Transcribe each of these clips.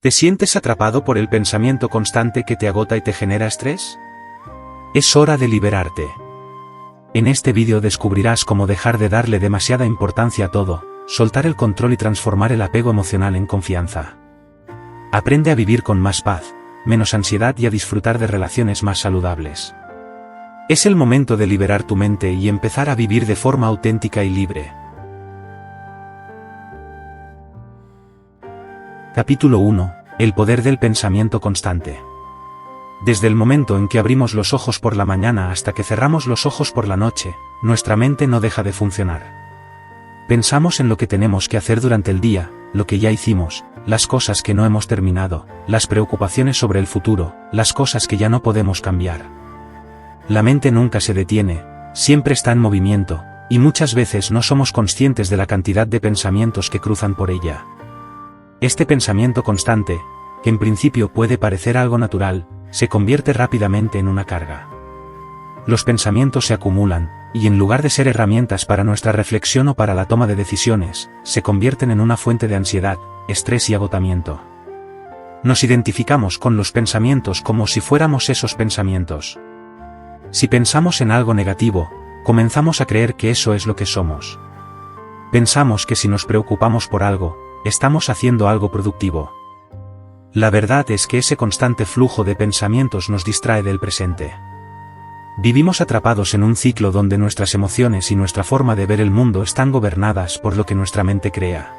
¿Te sientes atrapado por el pensamiento constante que te agota y te genera estrés? Es hora de liberarte. En este vídeo descubrirás cómo dejar de darle demasiada importancia a todo, soltar el control y transformar el apego emocional en confianza. Aprende a vivir con más paz, menos ansiedad y a disfrutar de relaciones más saludables. Es el momento de liberar tu mente y empezar a vivir de forma auténtica y libre. Capítulo 1. El poder del pensamiento constante. Desde el momento en que abrimos los ojos por la mañana hasta que cerramos los ojos por la noche, nuestra mente no deja de funcionar. Pensamos en lo que tenemos que hacer durante el día, lo que ya hicimos, las cosas que no hemos terminado, las preocupaciones sobre el futuro, las cosas que ya no podemos cambiar. La mente nunca se detiene, siempre está en movimiento, y muchas veces no somos conscientes de la cantidad de pensamientos que cruzan por ella. Este pensamiento constante, que en principio puede parecer algo natural, se convierte rápidamente en una carga. Los pensamientos se acumulan, y en lugar de ser herramientas para nuestra reflexión o para la toma de decisiones, se convierten en una fuente de ansiedad, estrés y agotamiento. Nos identificamos con los pensamientos como si fuéramos esos pensamientos. Si pensamos en algo negativo, comenzamos a creer que eso es lo que somos. Pensamos que si nos preocupamos por algo, estamos haciendo algo productivo. La verdad es que ese constante flujo de pensamientos nos distrae del presente. Vivimos atrapados en un ciclo donde nuestras emociones y nuestra forma de ver el mundo están gobernadas por lo que nuestra mente crea.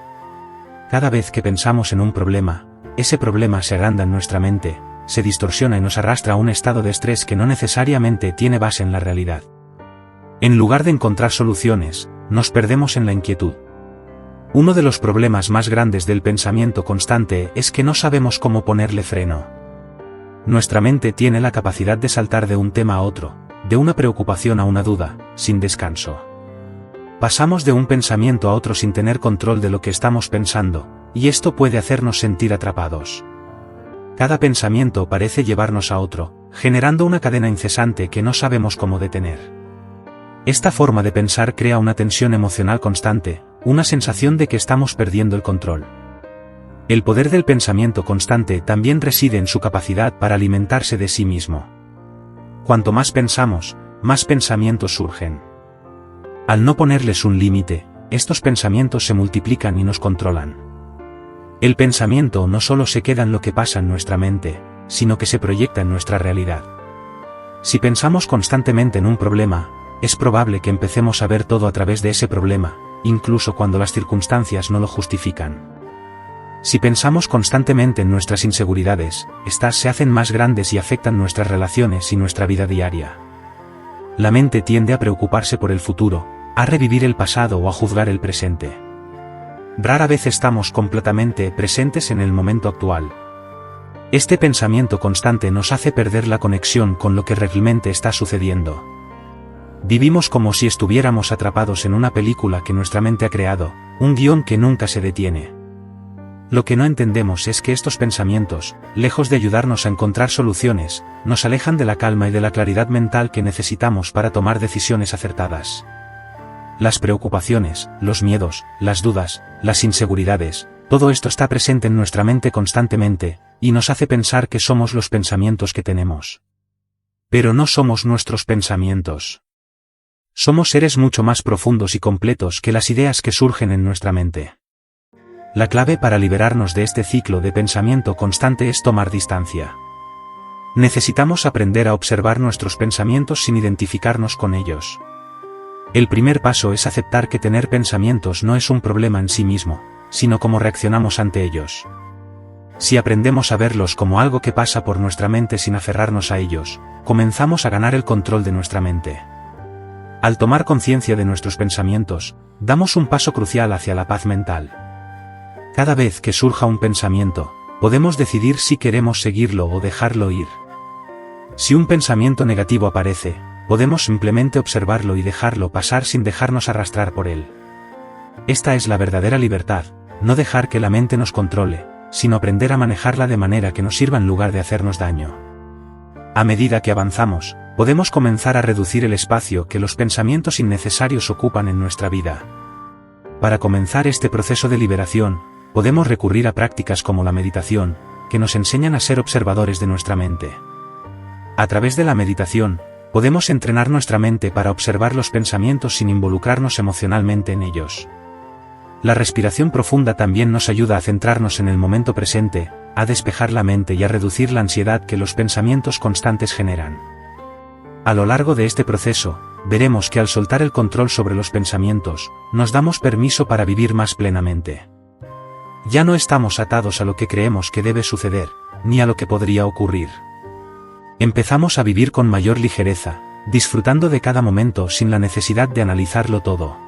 Cada vez que pensamos en un problema, ese problema se agranda en nuestra mente, se distorsiona y nos arrastra a un estado de estrés que no necesariamente tiene base en la realidad. En lugar de encontrar soluciones, nos perdemos en la inquietud. Uno de los problemas más grandes del pensamiento constante es que no sabemos cómo ponerle freno. Nuestra mente tiene la capacidad de saltar de un tema a otro, de una preocupación a una duda, sin descanso. Pasamos de un pensamiento a otro sin tener control de lo que estamos pensando, y esto puede hacernos sentir atrapados. Cada pensamiento parece llevarnos a otro, generando una cadena incesante que no sabemos cómo detener. Esta forma de pensar crea una tensión emocional constante, una sensación de que estamos perdiendo el control. El poder del pensamiento constante también reside en su capacidad para alimentarse de sí mismo. Cuanto más pensamos, más pensamientos surgen. Al no ponerles un límite, estos pensamientos se multiplican y nos controlan. El pensamiento no solo se queda en lo que pasa en nuestra mente, sino que se proyecta en nuestra realidad. Si pensamos constantemente en un problema, es probable que empecemos a ver todo a través de ese problema, incluso cuando las circunstancias no lo justifican. Si pensamos constantemente en nuestras inseguridades, estas se hacen más grandes y afectan nuestras relaciones y nuestra vida diaria. La mente tiende a preocuparse por el futuro, a revivir el pasado o a juzgar el presente. Rara vez estamos completamente presentes en el momento actual. Este pensamiento constante nos hace perder la conexión con lo que realmente está sucediendo. Vivimos como si estuviéramos atrapados en una película que nuestra mente ha creado, un guión que nunca se detiene. Lo que no entendemos es que estos pensamientos, lejos de ayudarnos a encontrar soluciones, nos alejan de la calma y de la claridad mental que necesitamos para tomar decisiones acertadas. Las preocupaciones, los miedos, las dudas, las inseguridades, todo esto está presente en nuestra mente constantemente, y nos hace pensar que somos los pensamientos que tenemos. Pero no somos nuestros pensamientos. Somos seres mucho más profundos y completos que las ideas que surgen en nuestra mente. La clave para liberarnos de este ciclo de pensamiento constante es tomar distancia. Necesitamos aprender a observar nuestros pensamientos sin identificarnos con ellos. El primer paso es aceptar que tener pensamientos no es un problema en sí mismo, sino cómo reaccionamos ante ellos. Si aprendemos a verlos como algo que pasa por nuestra mente sin aferrarnos a ellos, comenzamos a ganar el control de nuestra mente. Al tomar conciencia de nuestros pensamientos, damos un paso crucial hacia la paz mental. Cada vez que surja un pensamiento, podemos decidir si queremos seguirlo o dejarlo ir. Si un pensamiento negativo aparece, podemos simplemente observarlo y dejarlo pasar sin dejarnos arrastrar por él. Esta es la verdadera libertad, no dejar que la mente nos controle, sino aprender a manejarla de manera que nos sirva en lugar de hacernos daño. A medida que avanzamos, podemos comenzar a reducir el espacio que los pensamientos innecesarios ocupan en nuestra vida. Para comenzar este proceso de liberación, podemos recurrir a prácticas como la meditación, que nos enseñan a ser observadores de nuestra mente. A través de la meditación, podemos entrenar nuestra mente para observar los pensamientos sin involucrarnos emocionalmente en ellos. La respiración profunda también nos ayuda a centrarnos en el momento presente, a despejar la mente y a reducir la ansiedad que los pensamientos constantes generan. A lo largo de este proceso, veremos que al soltar el control sobre los pensamientos, nos damos permiso para vivir más plenamente. Ya no estamos atados a lo que creemos que debe suceder, ni a lo que podría ocurrir. Empezamos a vivir con mayor ligereza, disfrutando de cada momento sin la necesidad de analizarlo todo.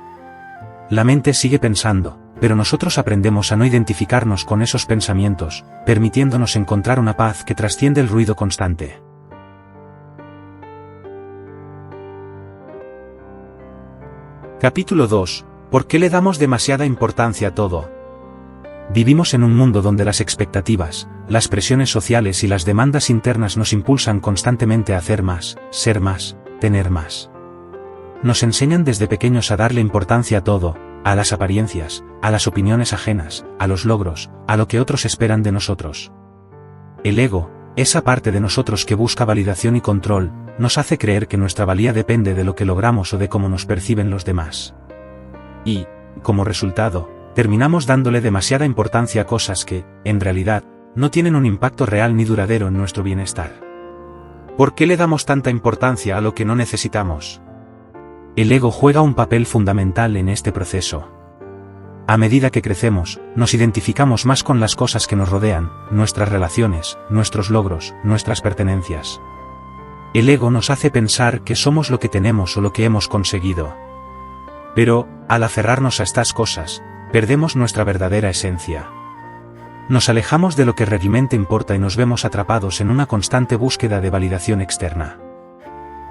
La mente sigue pensando, pero nosotros aprendemos a no identificarnos con esos pensamientos, permitiéndonos encontrar una paz que trasciende el ruido constante. Capítulo 2. ¿Por qué le damos demasiada importancia a todo? Vivimos en un mundo donde las expectativas, las presiones sociales y las demandas internas nos impulsan constantemente a hacer más, ser más, tener más. Nos enseñan desde pequeños a darle importancia a todo, a las apariencias, a las opiniones ajenas, a los logros, a lo que otros esperan de nosotros. El ego, esa parte de nosotros que busca validación y control, nos hace creer que nuestra valía depende de lo que logramos o de cómo nos perciben los demás. Y, como resultado, terminamos dándole demasiada importancia a cosas que, en realidad, no tienen un impacto real ni duradero en nuestro bienestar. ¿Por qué le damos tanta importancia a lo que no necesitamos? El ego juega un papel fundamental en este proceso. A medida que crecemos, nos identificamos más con las cosas que nos rodean, nuestras relaciones, nuestros logros, nuestras pertenencias. El ego nos hace pensar que somos lo que tenemos o lo que hemos conseguido. Pero, al aferrarnos a estas cosas, perdemos nuestra verdadera esencia. Nos alejamos de lo que realmente importa y nos vemos atrapados en una constante búsqueda de validación externa.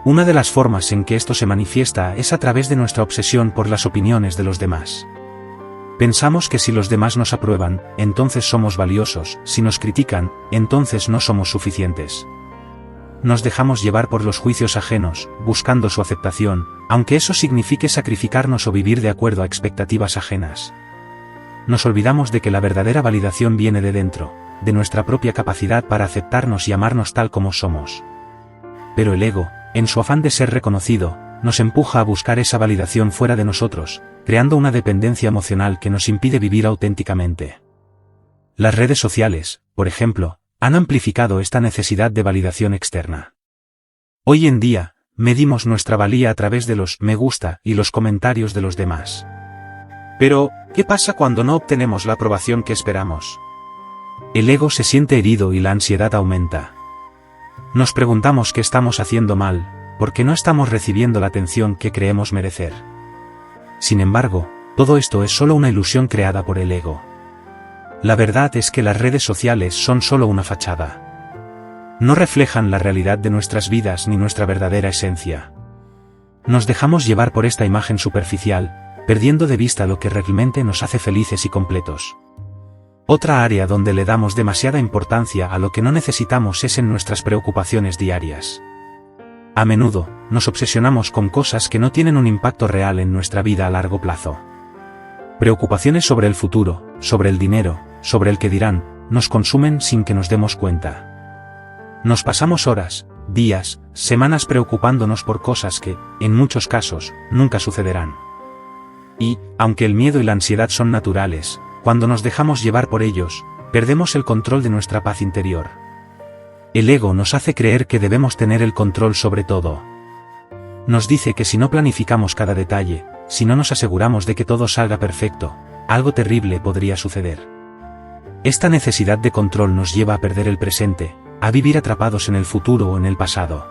Una de las formas en que esto se manifiesta es a través de nuestra obsesión por las opiniones de los demás. Pensamos que si los demás nos aprueban, entonces somos valiosos, si nos critican, entonces no somos suficientes. Nos dejamos llevar por los juicios ajenos, buscando su aceptación, aunque eso signifique sacrificarnos o vivir de acuerdo a expectativas ajenas. Nos olvidamos de que la verdadera validación viene de dentro, de nuestra propia capacidad para aceptarnos y amarnos tal como somos. Pero el ego, en su afán de ser reconocido, nos empuja a buscar esa validación fuera de nosotros, creando una dependencia emocional que nos impide vivir auténticamente. Las redes sociales, por ejemplo, han amplificado esta necesidad de validación externa. Hoy en día, medimos nuestra valía a través de los me gusta y los comentarios de los demás. Pero, ¿qué pasa cuando no obtenemos la aprobación que esperamos? El ego se siente herido y la ansiedad aumenta. Nos preguntamos qué estamos haciendo mal, porque no estamos recibiendo la atención que creemos merecer. Sin embargo, todo esto es solo una ilusión creada por el ego. La verdad es que las redes sociales son solo una fachada. No reflejan la realidad de nuestras vidas ni nuestra verdadera esencia. Nos dejamos llevar por esta imagen superficial, perdiendo de vista lo que realmente nos hace felices y completos. Otra área donde le damos demasiada importancia a lo que no necesitamos es en nuestras preocupaciones diarias. A menudo, nos obsesionamos con cosas que no tienen un impacto real en nuestra vida a largo plazo. Preocupaciones sobre el futuro, sobre el dinero, sobre el que dirán, nos consumen sin que nos demos cuenta. Nos pasamos horas, días, semanas preocupándonos por cosas que, en muchos casos, nunca sucederán. Y, aunque el miedo y la ansiedad son naturales, cuando nos dejamos llevar por ellos, perdemos el control de nuestra paz interior. El ego nos hace creer que debemos tener el control sobre todo. Nos dice que si no planificamos cada detalle, si no nos aseguramos de que todo salga perfecto, algo terrible podría suceder. Esta necesidad de control nos lleva a perder el presente, a vivir atrapados en el futuro o en el pasado.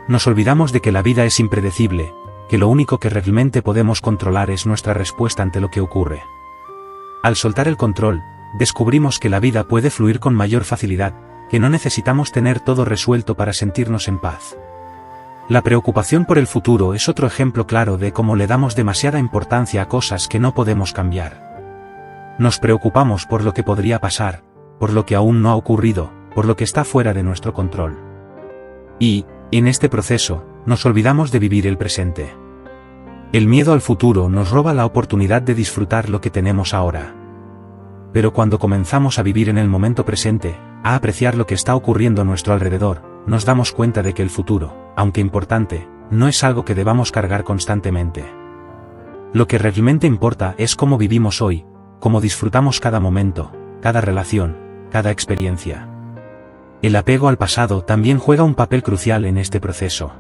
Nos olvidamos de que la vida es impredecible, que lo único que realmente podemos controlar es nuestra respuesta ante lo que ocurre. Al soltar el control, descubrimos que la vida puede fluir con mayor facilidad, que no necesitamos tener todo resuelto para sentirnos en paz. La preocupación por el futuro es otro ejemplo claro de cómo le damos demasiada importancia a cosas que no podemos cambiar. Nos preocupamos por lo que podría pasar, por lo que aún no ha ocurrido, por lo que está fuera de nuestro control. Y, en este proceso, nos olvidamos de vivir el presente. El miedo al futuro nos roba la oportunidad de disfrutar lo que tenemos ahora. Pero cuando comenzamos a vivir en el momento presente, a apreciar lo que está ocurriendo a nuestro alrededor, nos damos cuenta de que el futuro, aunque importante, no es algo que debamos cargar constantemente. Lo que realmente importa es cómo vivimos hoy, cómo disfrutamos cada momento, cada relación, cada experiencia. El apego al pasado también juega un papel crucial en este proceso.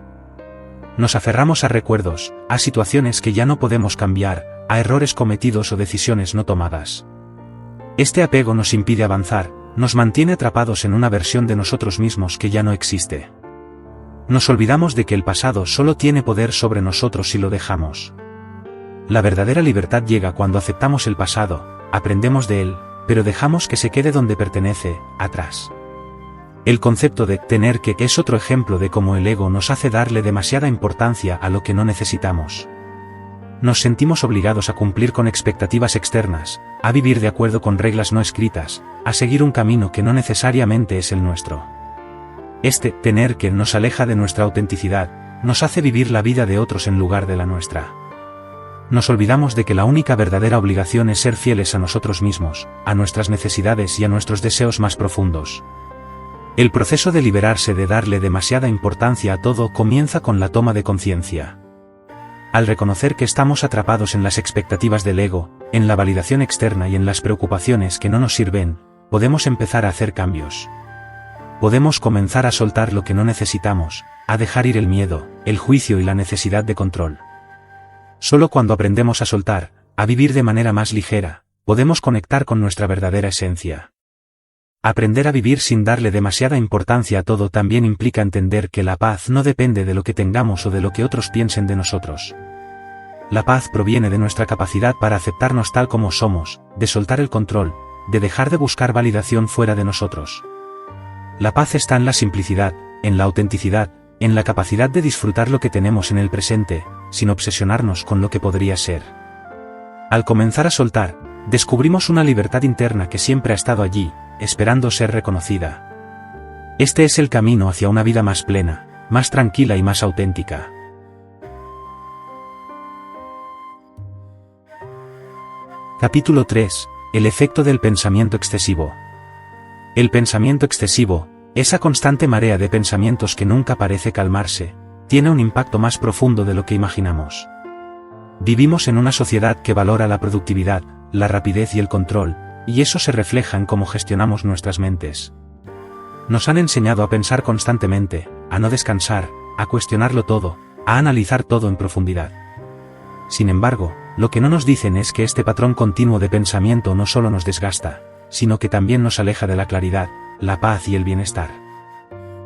Nos aferramos a recuerdos, a situaciones que ya no podemos cambiar, a errores cometidos o decisiones no tomadas. Este apego nos impide avanzar, nos mantiene atrapados en una versión de nosotros mismos que ya no existe. Nos olvidamos de que el pasado solo tiene poder sobre nosotros si lo dejamos. La verdadera libertad llega cuando aceptamos el pasado, aprendemos de él, pero dejamos que se quede donde pertenece, atrás. El concepto de tener que es otro ejemplo de cómo el ego nos hace darle demasiada importancia a lo que no necesitamos. Nos sentimos obligados a cumplir con expectativas externas, a vivir de acuerdo con reglas no escritas, a seguir un camino que no necesariamente es el nuestro. Este tener que nos aleja de nuestra autenticidad, nos hace vivir la vida de otros en lugar de la nuestra. Nos olvidamos de que la única verdadera obligación es ser fieles a nosotros mismos, a nuestras necesidades y a nuestros deseos más profundos. El proceso de liberarse de darle demasiada importancia a todo comienza con la toma de conciencia. Al reconocer que estamos atrapados en las expectativas del ego, en la validación externa y en las preocupaciones que no nos sirven, podemos empezar a hacer cambios. Podemos comenzar a soltar lo que no necesitamos, a dejar ir el miedo, el juicio y la necesidad de control. Solo cuando aprendemos a soltar, a vivir de manera más ligera, podemos conectar con nuestra verdadera esencia. Aprender a vivir sin darle demasiada importancia a todo también implica entender que la paz no depende de lo que tengamos o de lo que otros piensen de nosotros. La paz proviene de nuestra capacidad para aceptarnos tal como somos, de soltar el control, de dejar de buscar validación fuera de nosotros. La paz está en la simplicidad, en la autenticidad, en la capacidad de disfrutar lo que tenemos en el presente, sin obsesionarnos con lo que podría ser. Al comenzar a soltar, descubrimos una libertad interna que siempre ha estado allí, esperando ser reconocida. Este es el camino hacia una vida más plena, más tranquila y más auténtica. Capítulo 3. El efecto del pensamiento excesivo. El pensamiento excesivo, esa constante marea de pensamientos que nunca parece calmarse, tiene un impacto más profundo de lo que imaginamos. Vivimos en una sociedad que valora la productividad, la rapidez y el control, y eso se refleja en cómo gestionamos nuestras mentes. Nos han enseñado a pensar constantemente, a no descansar, a cuestionarlo todo, a analizar todo en profundidad. Sin embargo, lo que no nos dicen es que este patrón continuo de pensamiento no solo nos desgasta, sino que también nos aleja de la claridad, la paz y el bienestar.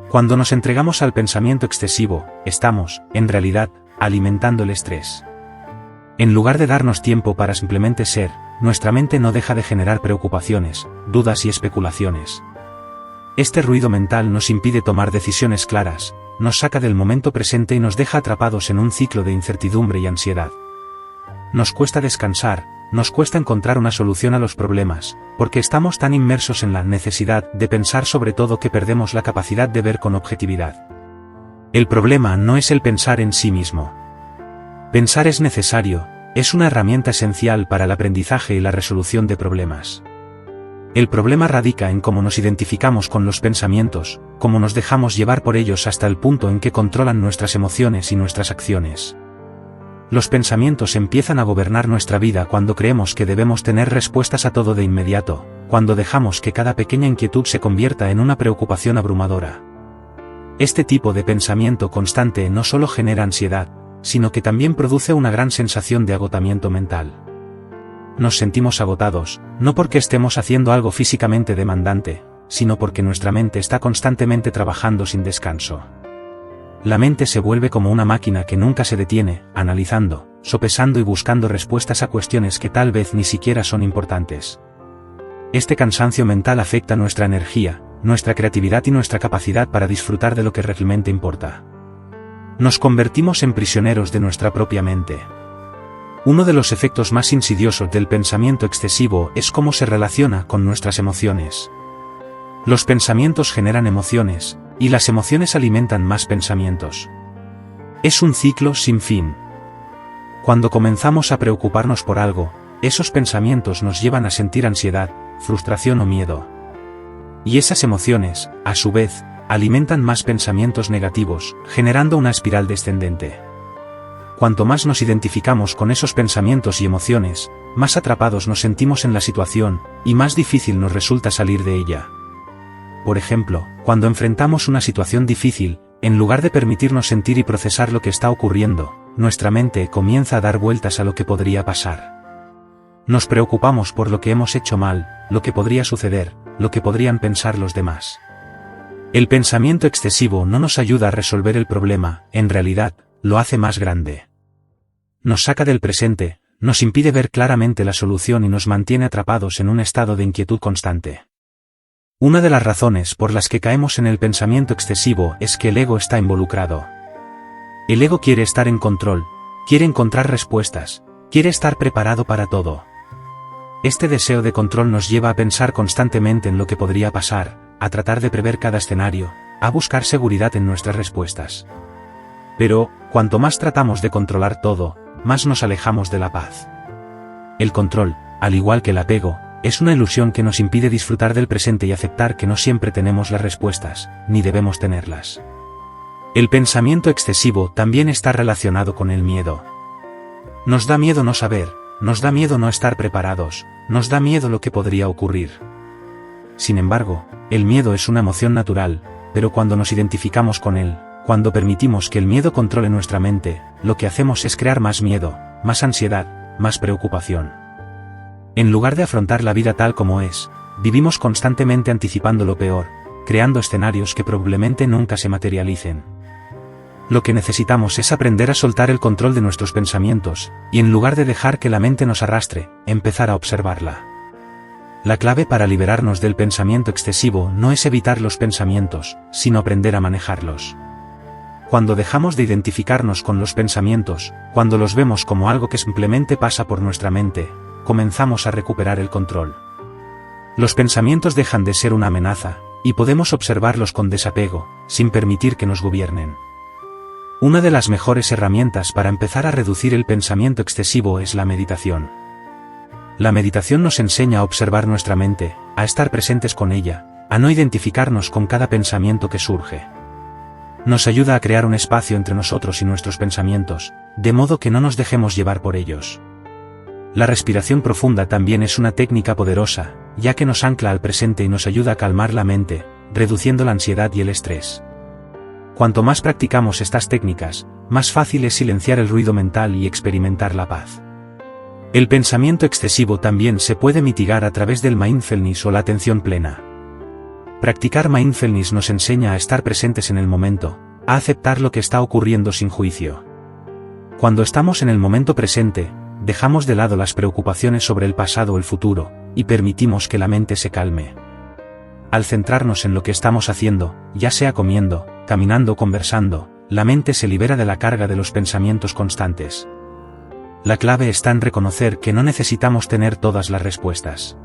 Cuando nos entregamos al pensamiento excesivo, estamos, en realidad, alimentando el estrés. En lugar de darnos tiempo para simplemente ser, nuestra mente no deja de generar preocupaciones, dudas y especulaciones. Este ruido mental nos impide tomar decisiones claras, nos saca del momento presente y nos deja atrapados en un ciclo de incertidumbre y ansiedad. Nos cuesta descansar, nos cuesta encontrar una solución a los problemas, porque estamos tan inmersos en la necesidad de pensar sobre todo que perdemos la capacidad de ver con objetividad. El problema no es el pensar en sí mismo. Pensar es necesario, es una herramienta esencial para el aprendizaje y la resolución de problemas. El problema radica en cómo nos identificamos con los pensamientos, cómo nos dejamos llevar por ellos hasta el punto en que controlan nuestras emociones y nuestras acciones. Los pensamientos empiezan a gobernar nuestra vida cuando creemos que debemos tener respuestas a todo de inmediato, cuando dejamos que cada pequeña inquietud se convierta en una preocupación abrumadora. Este tipo de pensamiento constante no solo genera ansiedad, sino que también produce una gran sensación de agotamiento mental. Nos sentimos agotados, no porque estemos haciendo algo físicamente demandante, sino porque nuestra mente está constantemente trabajando sin descanso. La mente se vuelve como una máquina que nunca se detiene, analizando, sopesando y buscando respuestas a cuestiones que tal vez ni siquiera son importantes. Este cansancio mental afecta nuestra energía, nuestra creatividad y nuestra capacidad para disfrutar de lo que realmente importa. Nos convertimos en prisioneros de nuestra propia mente. Uno de los efectos más insidiosos del pensamiento excesivo es cómo se relaciona con nuestras emociones. Los pensamientos generan emociones, y las emociones alimentan más pensamientos. Es un ciclo sin fin. Cuando comenzamos a preocuparnos por algo, esos pensamientos nos llevan a sentir ansiedad, frustración o miedo. Y esas emociones, a su vez, alimentan más pensamientos negativos, generando una espiral descendente. Cuanto más nos identificamos con esos pensamientos y emociones, más atrapados nos sentimos en la situación, y más difícil nos resulta salir de ella. Por ejemplo, cuando enfrentamos una situación difícil, en lugar de permitirnos sentir y procesar lo que está ocurriendo, nuestra mente comienza a dar vueltas a lo que podría pasar. Nos preocupamos por lo que hemos hecho mal, lo que podría suceder, lo que podrían pensar los demás. El pensamiento excesivo no nos ayuda a resolver el problema, en realidad, lo hace más grande. Nos saca del presente, nos impide ver claramente la solución y nos mantiene atrapados en un estado de inquietud constante. Una de las razones por las que caemos en el pensamiento excesivo es que el ego está involucrado. El ego quiere estar en control, quiere encontrar respuestas, quiere estar preparado para todo. Este deseo de control nos lleva a pensar constantemente en lo que podría pasar, a tratar de prever cada escenario, a buscar seguridad en nuestras respuestas. Pero, cuanto más tratamos de controlar todo, más nos alejamos de la paz. El control, al igual que el apego, es una ilusión que nos impide disfrutar del presente y aceptar que no siempre tenemos las respuestas, ni debemos tenerlas. El pensamiento excesivo también está relacionado con el miedo. Nos da miedo no saber, nos da miedo no estar preparados, nos da miedo lo que podría ocurrir. Sin embargo, el miedo es una emoción natural, pero cuando nos identificamos con él, cuando permitimos que el miedo controle nuestra mente, lo que hacemos es crear más miedo, más ansiedad, más preocupación. En lugar de afrontar la vida tal como es, vivimos constantemente anticipando lo peor, creando escenarios que probablemente nunca se materialicen. Lo que necesitamos es aprender a soltar el control de nuestros pensamientos, y en lugar de dejar que la mente nos arrastre, empezar a observarla. La clave para liberarnos del pensamiento excesivo no es evitar los pensamientos, sino aprender a manejarlos. Cuando dejamos de identificarnos con los pensamientos, cuando los vemos como algo que simplemente pasa por nuestra mente, comenzamos a recuperar el control. Los pensamientos dejan de ser una amenaza, y podemos observarlos con desapego, sin permitir que nos gobiernen. Una de las mejores herramientas para empezar a reducir el pensamiento excesivo es la meditación. La meditación nos enseña a observar nuestra mente, a estar presentes con ella, a no identificarnos con cada pensamiento que surge. Nos ayuda a crear un espacio entre nosotros y nuestros pensamientos, de modo que no nos dejemos llevar por ellos. La respiración profunda también es una técnica poderosa, ya que nos ancla al presente y nos ayuda a calmar la mente, reduciendo la ansiedad y el estrés. Cuanto más practicamos estas técnicas, más fácil es silenciar el ruido mental y experimentar la paz. El pensamiento excesivo también se puede mitigar a través del mindfulness o la atención plena. Practicar mindfulness nos enseña a estar presentes en el momento, a aceptar lo que está ocurriendo sin juicio. Cuando estamos en el momento presente, dejamos de lado las preocupaciones sobre el pasado o el futuro, y permitimos que la mente se calme. Al centrarnos en lo que estamos haciendo, ya sea comiendo, caminando o conversando, la mente se libera de la carga de los pensamientos constantes. La clave está en reconocer que no necesitamos tener todas las respuestas.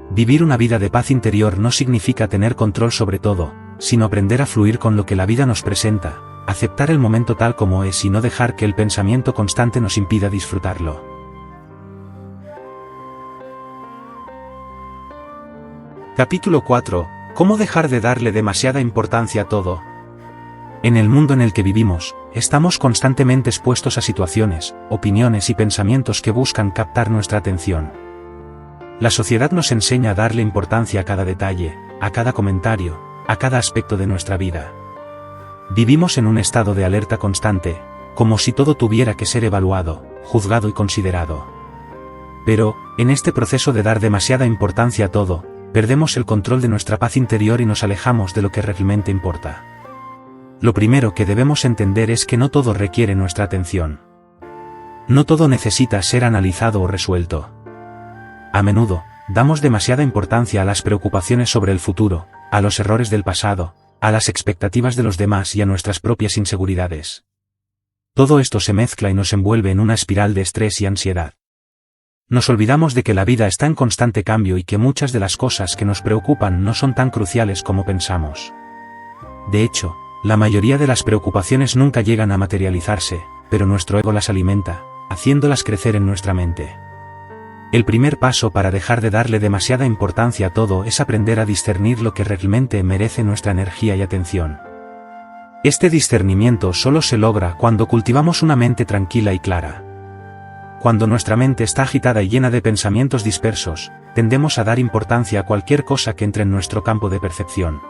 Vivir una vida de paz interior no significa tener control sobre todo, sino aprender a fluir con lo que la vida nos presenta, aceptar el momento tal como es y no dejar que el pensamiento constante nos impida disfrutarlo. Capítulo 4. ¿Cómo dejar de darle demasiada importancia a todo? En el mundo en el que vivimos, estamos constantemente expuestos a situaciones, opiniones y pensamientos que buscan captar nuestra atención. La sociedad nos enseña a darle importancia a cada detalle, a cada comentario, a cada aspecto de nuestra vida. Vivimos en un estado de alerta constante, como si todo tuviera que ser evaluado, juzgado y considerado. Pero, en este proceso de dar demasiada importancia a todo, perdemos el control de nuestra paz interior y nos alejamos de lo que realmente importa. Lo primero que debemos entender es que no todo requiere nuestra atención. No todo necesita ser analizado o resuelto. A menudo, damos demasiada importancia a las preocupaciones sobre el futuro, a los errores del pasado, a las expectativas de los demás y a nuestras propias inseguridades. Todo esto se mezcla y nos envuelve en una espiral de estrés y ansiedad. Nos olvidamos de que la vida está en constante cambio y que muchas de las cosas que nos preocupan no son tan cruciales como pensamos. De hecho, la mayoría de las preocupaciones nunca llegan a materializarse, pero nuestro ego las alimenta, haciéndolas crecer en nuestra mente. El primer paso para dejar de darle demasiada importancia a todo es aprender a discernir lo que realmente merece nuestra energía y atención. Este discernimiento solo se logra cuando cultivamos una mente tranquila y clara. Cuando nuestra mente está agitada y llena de pensamientos dispersos, tendemos a dar importancia a cualquier cosa que entre en nuestro campo de percepción.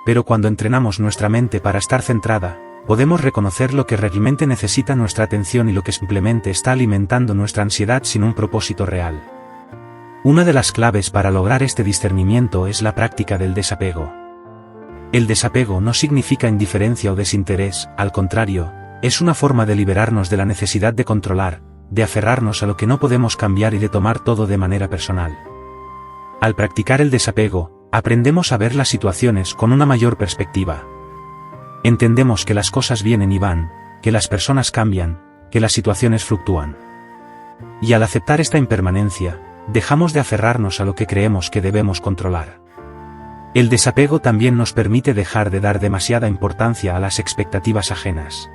Pero cuando entrenamos nuestra mente para estar centrada, podemos reconocer lo que realmente necesita nuestra atención y lo que simplemente está alimentando nuestra ansiedad sin un propósito real. Una de las claves para lograr este discernimiento es la práctica del desapego. El desapego no significa indiferencia o desinterés, al contrario, es una forma de liberarnos de la necesidad de controlar, de aferrarnos a lo que no podemos cambiar y de tomar todo de manera personal. Al practicar el desapego, aprendemos a ver las situaciones con una mayor perspectiva. Entendemos que las cosas vienen y van, que las personas cambian, que las situaciones fluctúan. Y al aceptar esta impermanencia, dejamos de aferrarnos a lo que creemos que debemos controlar. El desapego también nos permite dejar de dar demasiada importancia a las expectativas ajenas.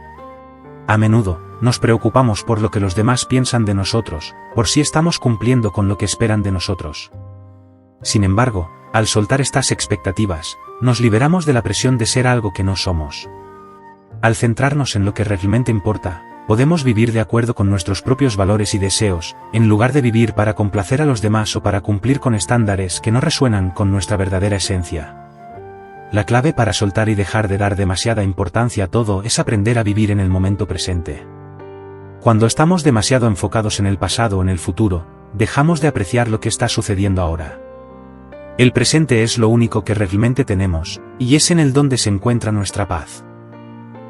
A menudo, nos preocupamos por lo que los demás piensan de nosotros, por si estamos cumpliendo con lo que esperan de nosotros. Sin embargo, al soltar estas expectativas, nos liberamos de la presión de ser algo que no somos. Al centrarnos en lo que realmente importa, podemos vivir de acuerdo con nuestros propios valores y deseos, en lugar de vivir para complacer a los demás o para cumplir con estándares que no resuenan con nuestra verdadera esencia. La clave para soltar y dejar de dar demasiada importancia a todo es aprender a vivir en el momento presente. Cuando estamos demasiado enfocados en el pasado o en el futuro, dejamos de apreciar lo que está sucediendo ahora. El presente es lo único que realmente tenemos, y es en él donde se encuentra nuestra paz.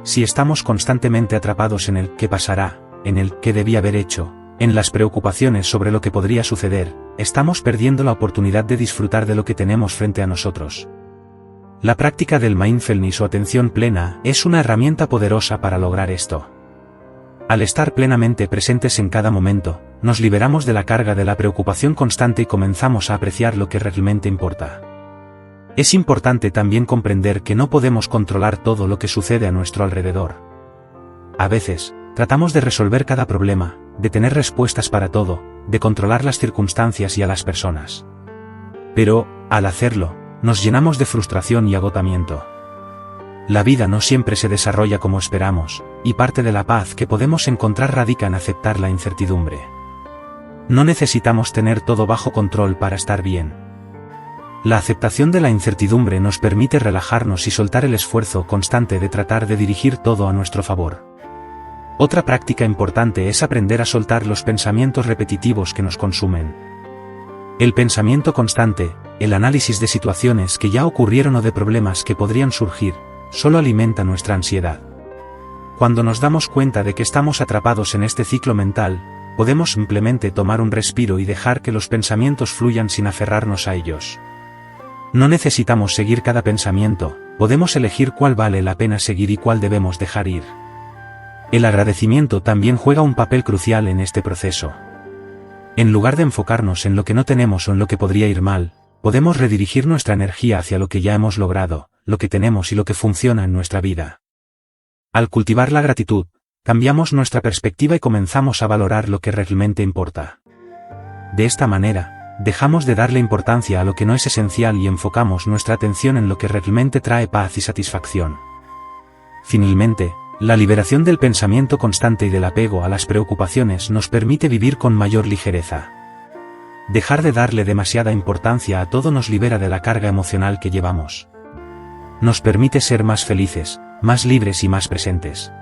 Si estamos constantemente atrapados en el «qué pasará», en el «qué debía haber hecho», en las preocupaciones sobre lo que podría suceder, estamos perdiendo la oportunidad de disfrutar de lo que tenemos frente a nosotros. La práctica del mindfulness o atención plena es una herramienta poderosa para lograr esto. Al estar plenamente presentes en cada momento, nos liberamos de la carga de la preocupación constante y comenzamos a apreciar lo que realmente importa. Es importante también comprender que no podemos controlar todo lo que sucede a nuestro alrededor. A veces, tratamos de resolver cada problema, de tener respuestas para todo, de controlar las circunstancias y a las personas. Pero, al hacerlo, nos llenamos de frustración y agotamiento. La vida no siempre se desarrolla como esperamos, y parte de la paz que podemos encontrar radica en aceptar la incertidumbre. No necesitamos tener todo bajo control para estar bien. La aceptación de la incertidumbre nos permite relajarnos y soltar el esfuerzo constante de tratar de dirigir todo a nuestro favor. Otra práctica importante es aprender a soltar los pensamientos repetitivos que nos consumen. El pensamiento constante, el análisis de situaciones que ya ocurrieron o de problemas que podrían surgir, solo alimenta nuestra ansiedad. Cuando nos damos cuenta de que estamos atrapados en este ciclo mental, podemos simplemente tomar un respiro y dejar que los pensamientos fluyan sin aferrarnos a ellos. No necesitamos seguir cada pensamiento, podemos elegir cuál vale la pena seguir y cuál debemos dejar ir. El agradecimiento también juega un papel crucial en este proceso. En lugar de enfocarnos en lo que no tenemos o en lo que podría ir mal, podemos redirigir nuestra energía hacia lo que ya hemos logrado, lo que tenemos y lo que funciona en nuestra vida. Al cultivar la gratitud, cambiamos nuestra perspectiva y comenzamos a valorar lo que realmente importa. De esta manera, dejamos de darle importancia a lo que no es esencial y enfocamos nuestra atención en lo que realmente trae paz y satisfacción. Finalmente, la liberación del pensamiento constante y del apego a las preocupaciones nos permite vivir con mayor ligereza. Dejar de darle demasiada importancia a todo nos libera de la carga emocional que llevamos. Nos permite ser más felices, más libres y más presentes.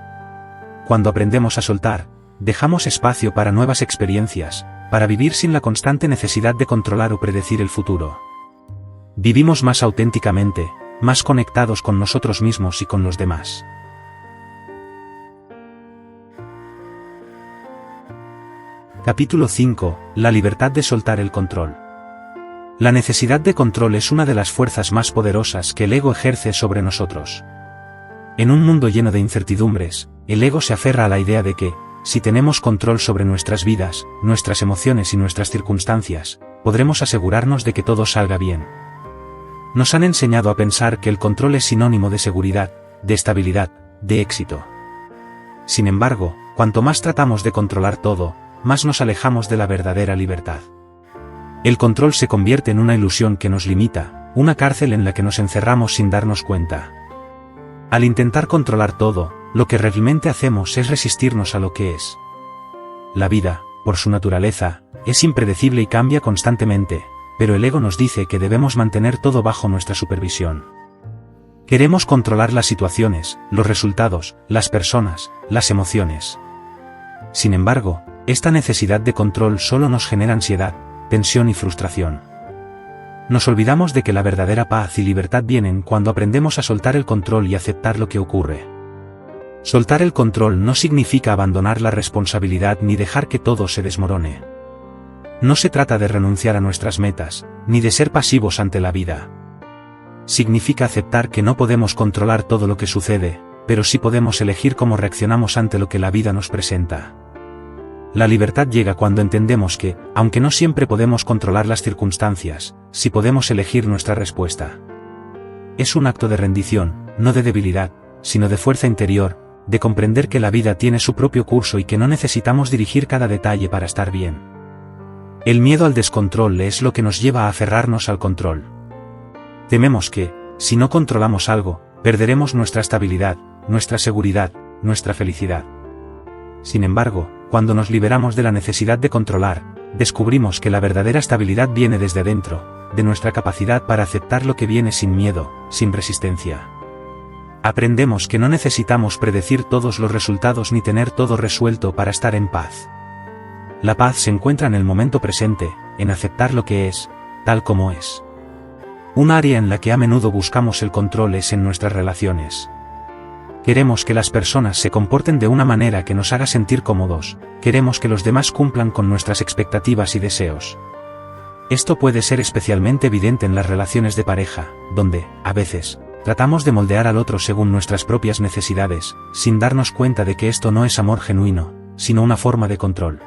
Cuando aprendemos a soltar, dejamos espacio para nuevas experiencias, para vivir sin la constante necesidad de controlar o predecir el futuro. Vivimos más auténticamente, más conectados con nosotros mismos y con los demás. Capítulo 5. La libertad de soltar el control. La necesidad de control es una de las fuerzas más poderosas que el ego ejerce sobre nosotros. En un mundo lleno de incertidumbres, el ego se aferra a la idea de que, si tenemos control sobre nuestras vidas, nuestras emociones y nuestras circunstancias, podremos asegurarnos de que todo salga bien. Nos han enseñado a pensar que el control es sinónimo de seguridad, de estabilidad, de éxito. Sin embargo, cuanto más tratamos de controlar todo, más nos alejamos de la verdadera libertad. El control se convierte en una ilusión que nos limita, una cárcel en la que nos encerramos sin darnos cuenta. Al intentar controlar todo, lo que realmente hacemos es resistirnos a lo que es. La vida, por su naturaleza, es impredecible y cambia constantemente, pero el ego nos dice que debemos mantener todo bajo nuestra supervisión. Queremos controlar las situaciones, los resultados, las personas, las emociones. Sin embargo, esta necesidad de control solo nos genera ansiedad, tensión y frustración. Nos olvidamos de que la verdadera paz y libertad vienen cuando aprendemos a soltar el control y aceptar lo que ocurre. Soltar el control no significa abandonar la responsabilidad ni dejar que todo se desmorone. No se trata de renunciar a nuestras metas, ni de ser pasivos ante la vida. Significa aceptar que no podemos controlar todo lo que sucede, pero sí podemos elegir cómo reaccionamos ante lo que la vida nos presenta. La libertad llega cuando entendemos que, aunque no siempre podemos controlar las circunstancias, sí podemos elegir nuestra respuesta. Es un acto de rendición, no de debilidad, sino de fuerza interior, de comprender que la vida tiene su propio curso y que no necesitamos dirigir cada detalle para estar bien. El miedo al descontrol es lo que nos lleva a aferrarnos al control. Tememos que, si no controlamos algo, perderemos nuestra estabilidad, nuestra seguridad, nuestra felicidad. Sin embargo, cuando nos liberamos de la necesidad de controlar, descubrimos que la verdadera estabilidad viene desde dentro, de nuestra capacidad para aceptar lo que viene sin miedo, sin resistencia. Aprendemos que no necesitamos predecir todos los resultados ni tener todo resuelto para estar en paz. La paz se encuentra en el momento presente, en aceptar lo que es, tal como es. Un área en la que a menudo buscamos el control es en nuestras relaciones. Queremos que las personas se comporten de una manera que nos haga sentir cómodos, queremos que los demás cumplan con nuestras expectativas y deseos. Esto puede ser especialmente evidente en las relaciones de pareja, donde, a veces, tratamos de moldear al otro según nuestras propias necesidades, sin darnos cuenta de que esto no es amor genuino, sino una forma de control.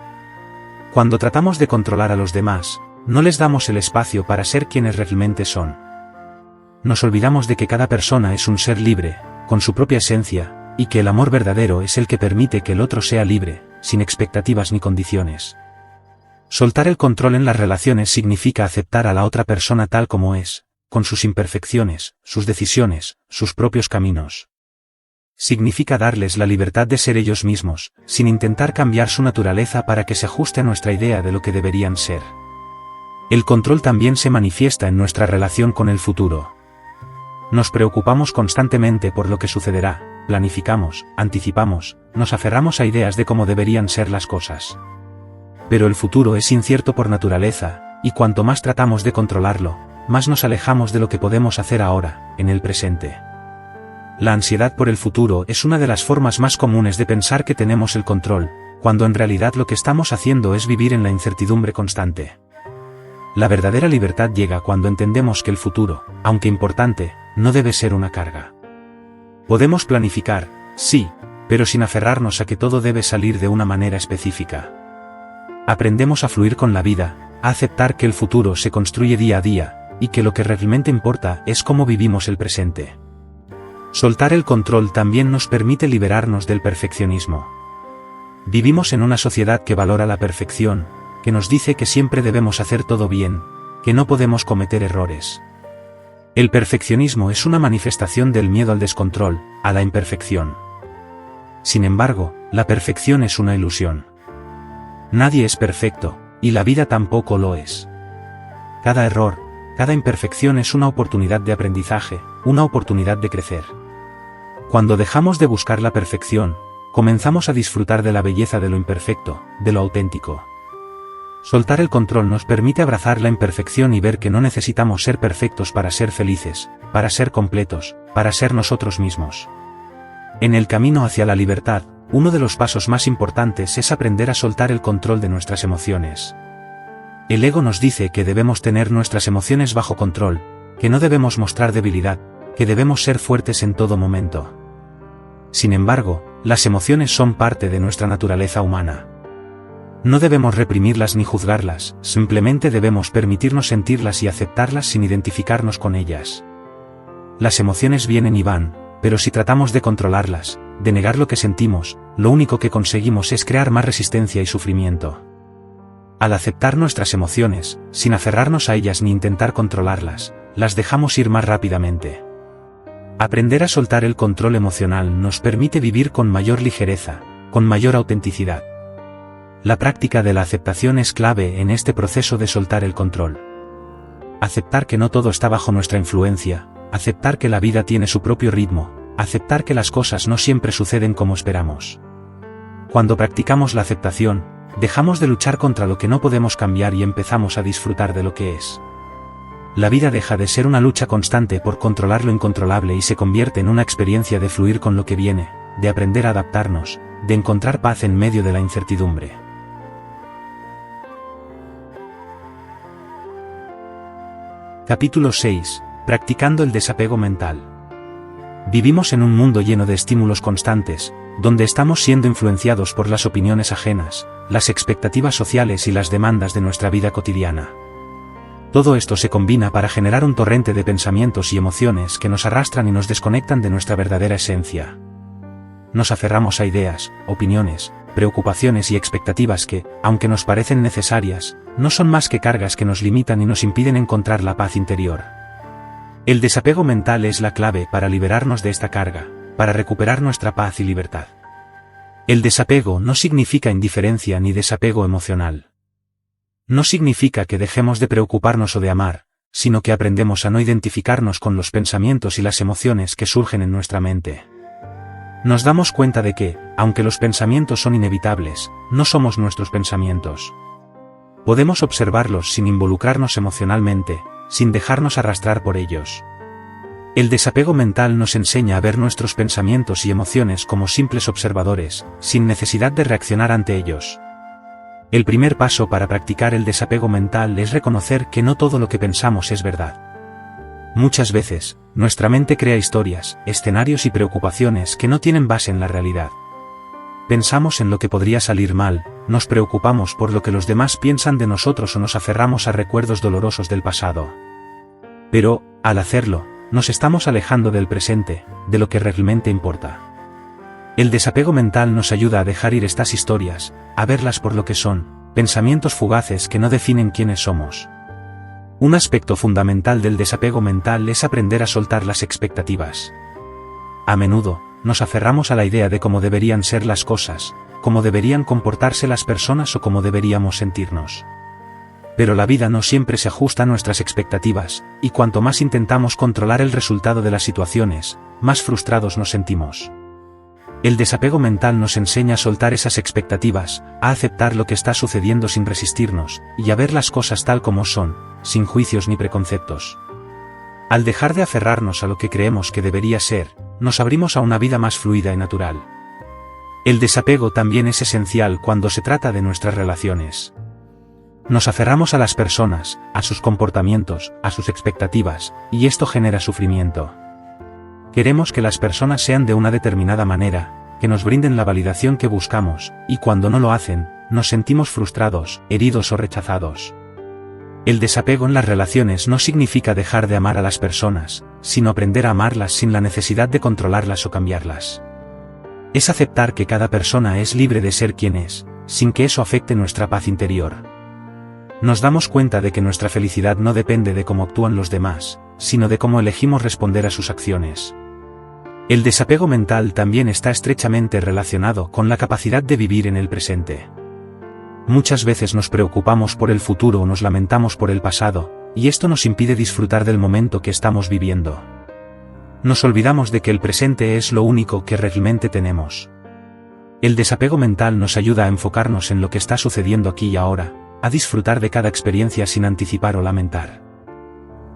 Cuando tratamos de controlar a los demás, no les damos el espacio para ser quienes realmente son. Nos olvidamos de que cada persona es un ser libre, con su propia esencia, y que el amor verdadero es el que permite que el otro sea libre, sin expectativas ni condiciones. Soltar el control en las relaciones significa aceptar a la otra persona tal como es, con sus imperfecciones, sus decisiones, sus propios caminos. Significa darles la libertad de ser ellos mismos, sin intentar cambiar su naturaleza para que se ajuste a nuestra idea de lo que deberían ser. El control también se manifiesta en nuestra relación con el futuro. Nos preocupamos constantemente por lo que sucederá, planificamos, anticipamos, nos aferramos a ideas de cómo deberían ser las cosas. Pero el futuro es incierto por naturaleza, y cuanto más tratamos de controlarlo, más nos alejamos de lo que podemos hacer ahora, en el presente. La ansiedad por el futuro es una de las formas más comunes de pensar que tenemos el control, cuando en realidad lo que estamos haciendo es vivir en la incertidumbre constante. La verdadera libertad llega cuando entendemos que el futuro, aunque importante, no debe ser una carga. Podemos planificar, sí, pero sin aferrarnos a que todo debe salir de una manera específica. Aprendemos a fluir con la vida, a aceptar que el futuro se construye día a día, y que lo que realmente importa es cómo vivimos el presente. Soltar el control también nos permite liberarnos del perfeccionismo. Vivimos en una sociedad que valora la perfección, que nos dice que siempre debemos hacer todo bien, que no podemos cometer errores. El perfeccionismo es una manifestación del miedo al descontrol, a la imperfección. Sin embargo, la perfección es una ilusión. Nadie es perfecto, y la vida tampoco lo es. Cada error, cada imperfección es una oportunidad de aprendizaje, una oportunidad de crecer. Cuando dejamos de buscar la perfección, comenzamos a disfrutar de la belleza de lo imperfecto, de lo auténtico. Soltar el control nos permite abrazar la imperfección y ver que no necesitamos ser perfectos para ser felices, para ser completos, para ser nosotros mismos. En el camino hacia la libertad, uno de los pasos más importantes es aprender a soltar el control de nuestras emociones. El ego nos dice que debemos tener nuestras emociones bajo control, que no debemos mostrar debilidad, que debemos ser fuertes en todo momento. Sin embargo, las emociones son parte de nuestra naturaleza humana. No debemos reprimirlas ni juzgarlas, simplemente debemos permitirnos sentirlas y aceptarlas sin identificarnos con ellas. Las emociones vienen y van, pero si tratamos de controlarlas, de negar lo que sentimos, lo único que conseguimos es crear más resistencia y sufrimiento. Al aceptar nuestras emociones, sin aferrarnos a ellas ni intentar controlarlas, las dejamos ir más rápidamente. Aprender a soltar el control emocional nos permite vivir con mayor ligereza, con mayor autenticidad. La práctica de la aceptación es clave en este proceso de soltar el control. Aceptar que no todo está bajo nuestra influencia, aceptar que la vida tiene su propio ritmo, aceptar que las cosas no siempre suceden como esperamos. Cuando practicamos la aceptación, dejamos de luchar contra lo que no podemos cambiar y empezamos a disfrutar de lo que es. La vida deja de ser una lucha constante por controlar lo incontrolable y se convierte en una experiencia de fluir con lo que viene, de aprender a adaptarnos, de encontrar paz en medio de la incertidumbre. Capítulo 6. Practicando el desapego mental. Vivimos en un mundo lleno de estímulos constantes, donde estamos siendo influenciados por las opiniones ajenas, las expectativas sociales y las demandas de nuestra vida cotidiana. Todo esto se combina para generar un torrente de pensamientos y emociones que nos arrastran y nos desconectan de nuestra verdadera esencia. Nos aferramos a ideas, opiniones, preocupaciones y expectativas que, aunque nos parecen necesarias, no son más que cargas que nos limitan y nos impiden encontrar la paz interior. El desapego mental es la clave para liberarnos de esta carga, para recuperar nuestra paz y libertad. El desapego no significa indiferencia ni desapego emocional. No significa que dejemos de preocuparnos o de amar, sino que aprendemos a no identificarnos con los pensamientos y las emociones que surgen en nuestra mente. Nos damos cuenta de que, aunque los pensamientos son inevitables, no somos nuestros pensamientos. Podemos observarlos sin involucrarnos emocionalmente, sin dejarnos arrastrar por ellos. El desapego mental nos enseña a ver nuestros pensamientos y emociones como simples observadores, sin necesidad de reaccionar ante ellos. El primer paso para practicar el desapego mental es reconocer que no todo lo que pensamos es verdad. Muchas veces, nuestra mente crea historias, escenarios y preocupaciones que no tienen base en la realidad. Pensamos en lo que podría salir mal, nos preocupamos por lo que los demás piensan de nosotros o nos aferramos a recuerdos dolorosos del pasado. Pero, al hacerlo, nos estamos alejando del presente, de lo que realmente importa. El desapego mental nos ayuda a dejar ir estas historias, a verlas por lo que son, pensamientos fugaces que no definen quiénes somos. Un aspecto fundamental del desapego mental es aprender a soltar las expectativas. A menudo, nos aferramos a la idea de cómo deberían ser las cosas, cómo deberían comportarse las personas o cómo deberíamos sentirnos. Pero la vida no siempre se ajusta a nuestras expectativas, y cuanto más intentamos controlar el resultado de las situaciones, más frustrados nos sentimos. El desapego mental nos enseña a soltar esas expectativas, a aceptar lo que está sucediendo sin resistirnos, y a ver las cosas tal como son, sin juicios ni preconceptos. Al dejar de aferrarnos a lo que creemos que debería ser, nos abrimos a una vida más fluida y natural. El desapego también es esencial cuando se trata de nuestras relaciones. Nos aferramos a las personas, a sus comportamientos, a sus expectativas, y esto genera sufrimiento. Queremos que las personas sean de una determinada manera, que nos brinden la validación que buscamos, y cuando no lo hacen, nos sentimos frustrados, heridos o rechazados. El desapego en las relaciones no significa dejar de amar a las personas, sino aprender a amarlas sin la necesidad de controlarlas o cambiarlas. Es aceptar que cada persona es libre de ser quien es, sin que eso afecte nuestra paz interior. Nos damos cuenta de que nuestra felicidad no depende de cómo actúan los demás, sino de cómo elegimos responder a sus acciones. El desapego mental también está estrechamente relacionado con la capacidad de vivir en el presente. Muchas veces nos preocupamos por el futuro o nos lamentamos por el pasado, y esto nos impide disfrutar del momento que estamos viviendo. Nos olvidamos de que el presente es lo único que realmente tenemos. El desapego mental nos ayuda a enfocarnos en lo que está sucediendo aquí y ahora, a disfrutar de cada experiencia sin anticipar o lamentar.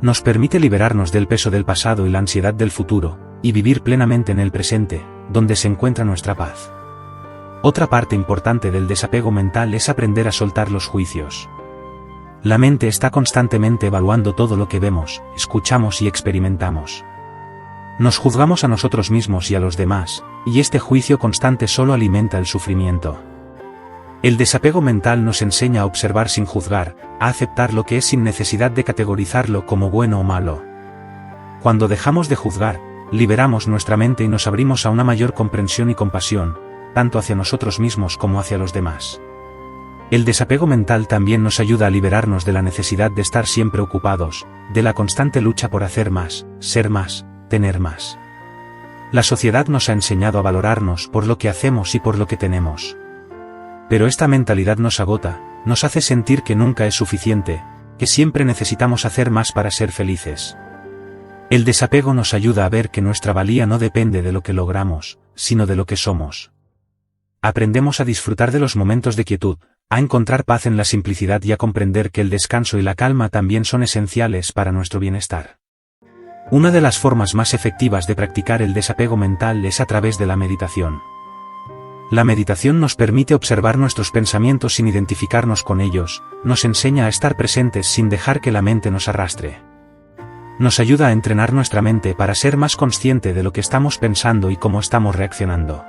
Nos permite liberarnos del peso del pasado y la ansiedad del futuro, y vivir plenamente en el presente, donde se encuentra nuestra paz. Otra parte importante del desapego mental es aprender a soltar los juicios. La mente está constantemente evaluando todo lo que vemos, escuchamos y experimentamos. Nos juzgamos a nosotros mismos y a los demás, y este juicio constante solo alimenta el sufrimiento. El desapego mental nos enseña a observar sin juzgar, a aceptar lo que es sin necesidad de categorizarlo como bueno o malo. Cuando dejamos de juzgar, liberamos nuestra mente y nos abrimos a una mayor comprensión y compasión, tanto hacia nosotros mismos como hacia los demás. El desapego mental también nos ayuda a liberarnos de la necesidad de estar siempre ocupados, de la constante lucha por hacer más, ser más, tener más. La sociedad nos ha enseñado a valorarnos por lo que hacemos y por lo que tenemos. Pero esta mentalidad nos agota, nos hace sentir que nunca es suficiente, que siempre necesitamos hacer más para ser felices. El desapego nos ayuda a ver que nuestra valía no depende de lo que logramos, sino de lo que somos. Aprendemos a disfrutar de los momentos de quietud, a encontrar paz en la simplicidad y a comprender que el descanso y la calma también son esenciales para nuestro bienestar. Una de las formas más efectivas de practicar el desapego mental es a través de la meditación. La meditación nos permite observar nuestros pensamientos sin identificarnos con ellos, nos enseña a estar presentes sin dejar que la mente nos arrastre. Nos ayuda a entrenar nuestra mente para ser más consciente de lo que estamos pensando y cómo estamos reaccionando.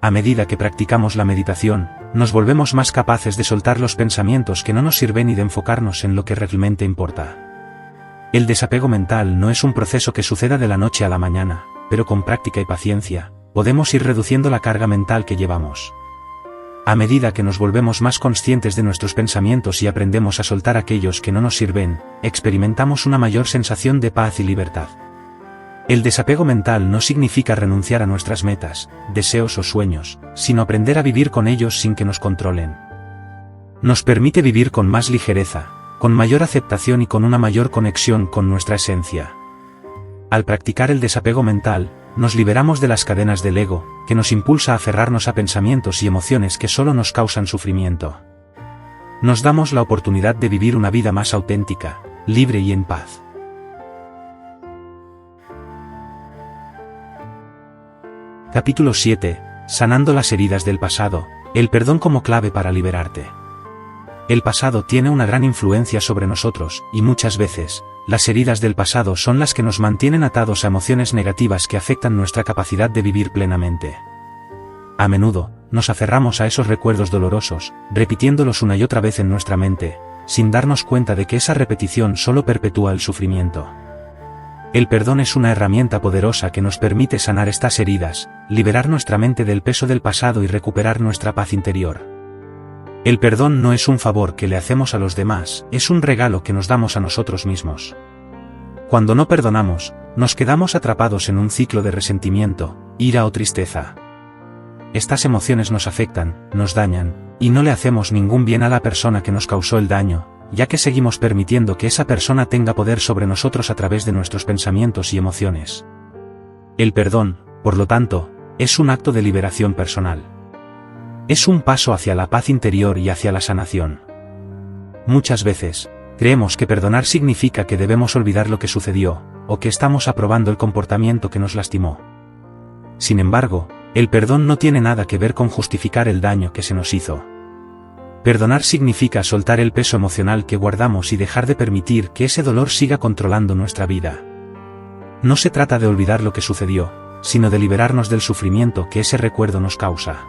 A medida que practicamos la meditación, nos volvemos más capaces de soltar los pensamientos que no nos sirven y de enfocarnos en lo que realmente importa. El desapego mental no es un proceso que suceda de la noche a la mañana, pero con práctica y paciencia, podemos ir reduciendo la carga mental que llevamos. A medida que nos volvemos más conscientes de nuestros pensamientos y aprendemos a soltar aquellos que no nos sirven, experimentamos una mayor sensación de paz y libertad. El desapego mental no significa renunciar a nuestras metas, deseos o sueños, sino aprender a vivir con ellos sin que nos controlen. Nos permite vivir con más ligereza, con mayor aceptación y con una mayor conexión con nuestra esencia. Al practicar el desapego mental, nos liberamos de las cadenas del ego, que nos impulsa a aferrarnos a pensamientos y emociones que solo nos causan sufrimiento. Nos damos la oportunidad de vivir una vida más auténtica, libre y en paz. Capítulo 7. Sanando las heridas del pasado, el perdón como clave para liberarte. El pasado tiene una gran influencia sobre nosotros, y muchas veces, las heridas del pasado son las que nos mantienen atados a emociones negativas que afectan nuestra capacidad de vivir plenamente. A menudo, nos aferramos a esos recuerdos dolorosos, repitiéndolos una y otra vez en nuestra mente, sin darnos cuenta de que esa repetición solo perpetúa el sufrimiento. El perdón es una herramienta poderosa que nos permite sanar estas heridas, liberar nuestra mente del peso del pasado y recuperar nuestra paz interior. El perdón no es un favor que le hacemos a los demás, es un regalo que nos damos a nosotros mismos. Cuando no perdonamos, nos quedamos atrapados en un ciclo de resentimiento, ira o tristeza. Estas emociones nos afectan, nos dañan, y no le hacemos ningún bien a la persona que nos causó el daño, ya que seguimos permitiendo que esa persona tenga poder sobre nosotros a través de nuestros pensamientos y emociones. El perdón, por lo tanto, es un acto de liberación personal. Es un paso hacia la paz interior y hacia la sanación. Muchas veces, creemos que perdonar significa que debemos olvidar lo que sucedió, o que estamos aprobando el comportamiento que nos lastimó. Sin embargo, el perdón no tiene nada que ver con justificar el daño que se nos hizo. Perdonar significa soltar el peso emocional que guardamos y dejar de permitir que ese dolor siga controlando nuestra vida. No se trata de olvidar lo que sucedió, sino de liberarnos del sufrimiento que ese recuerdo nos causa.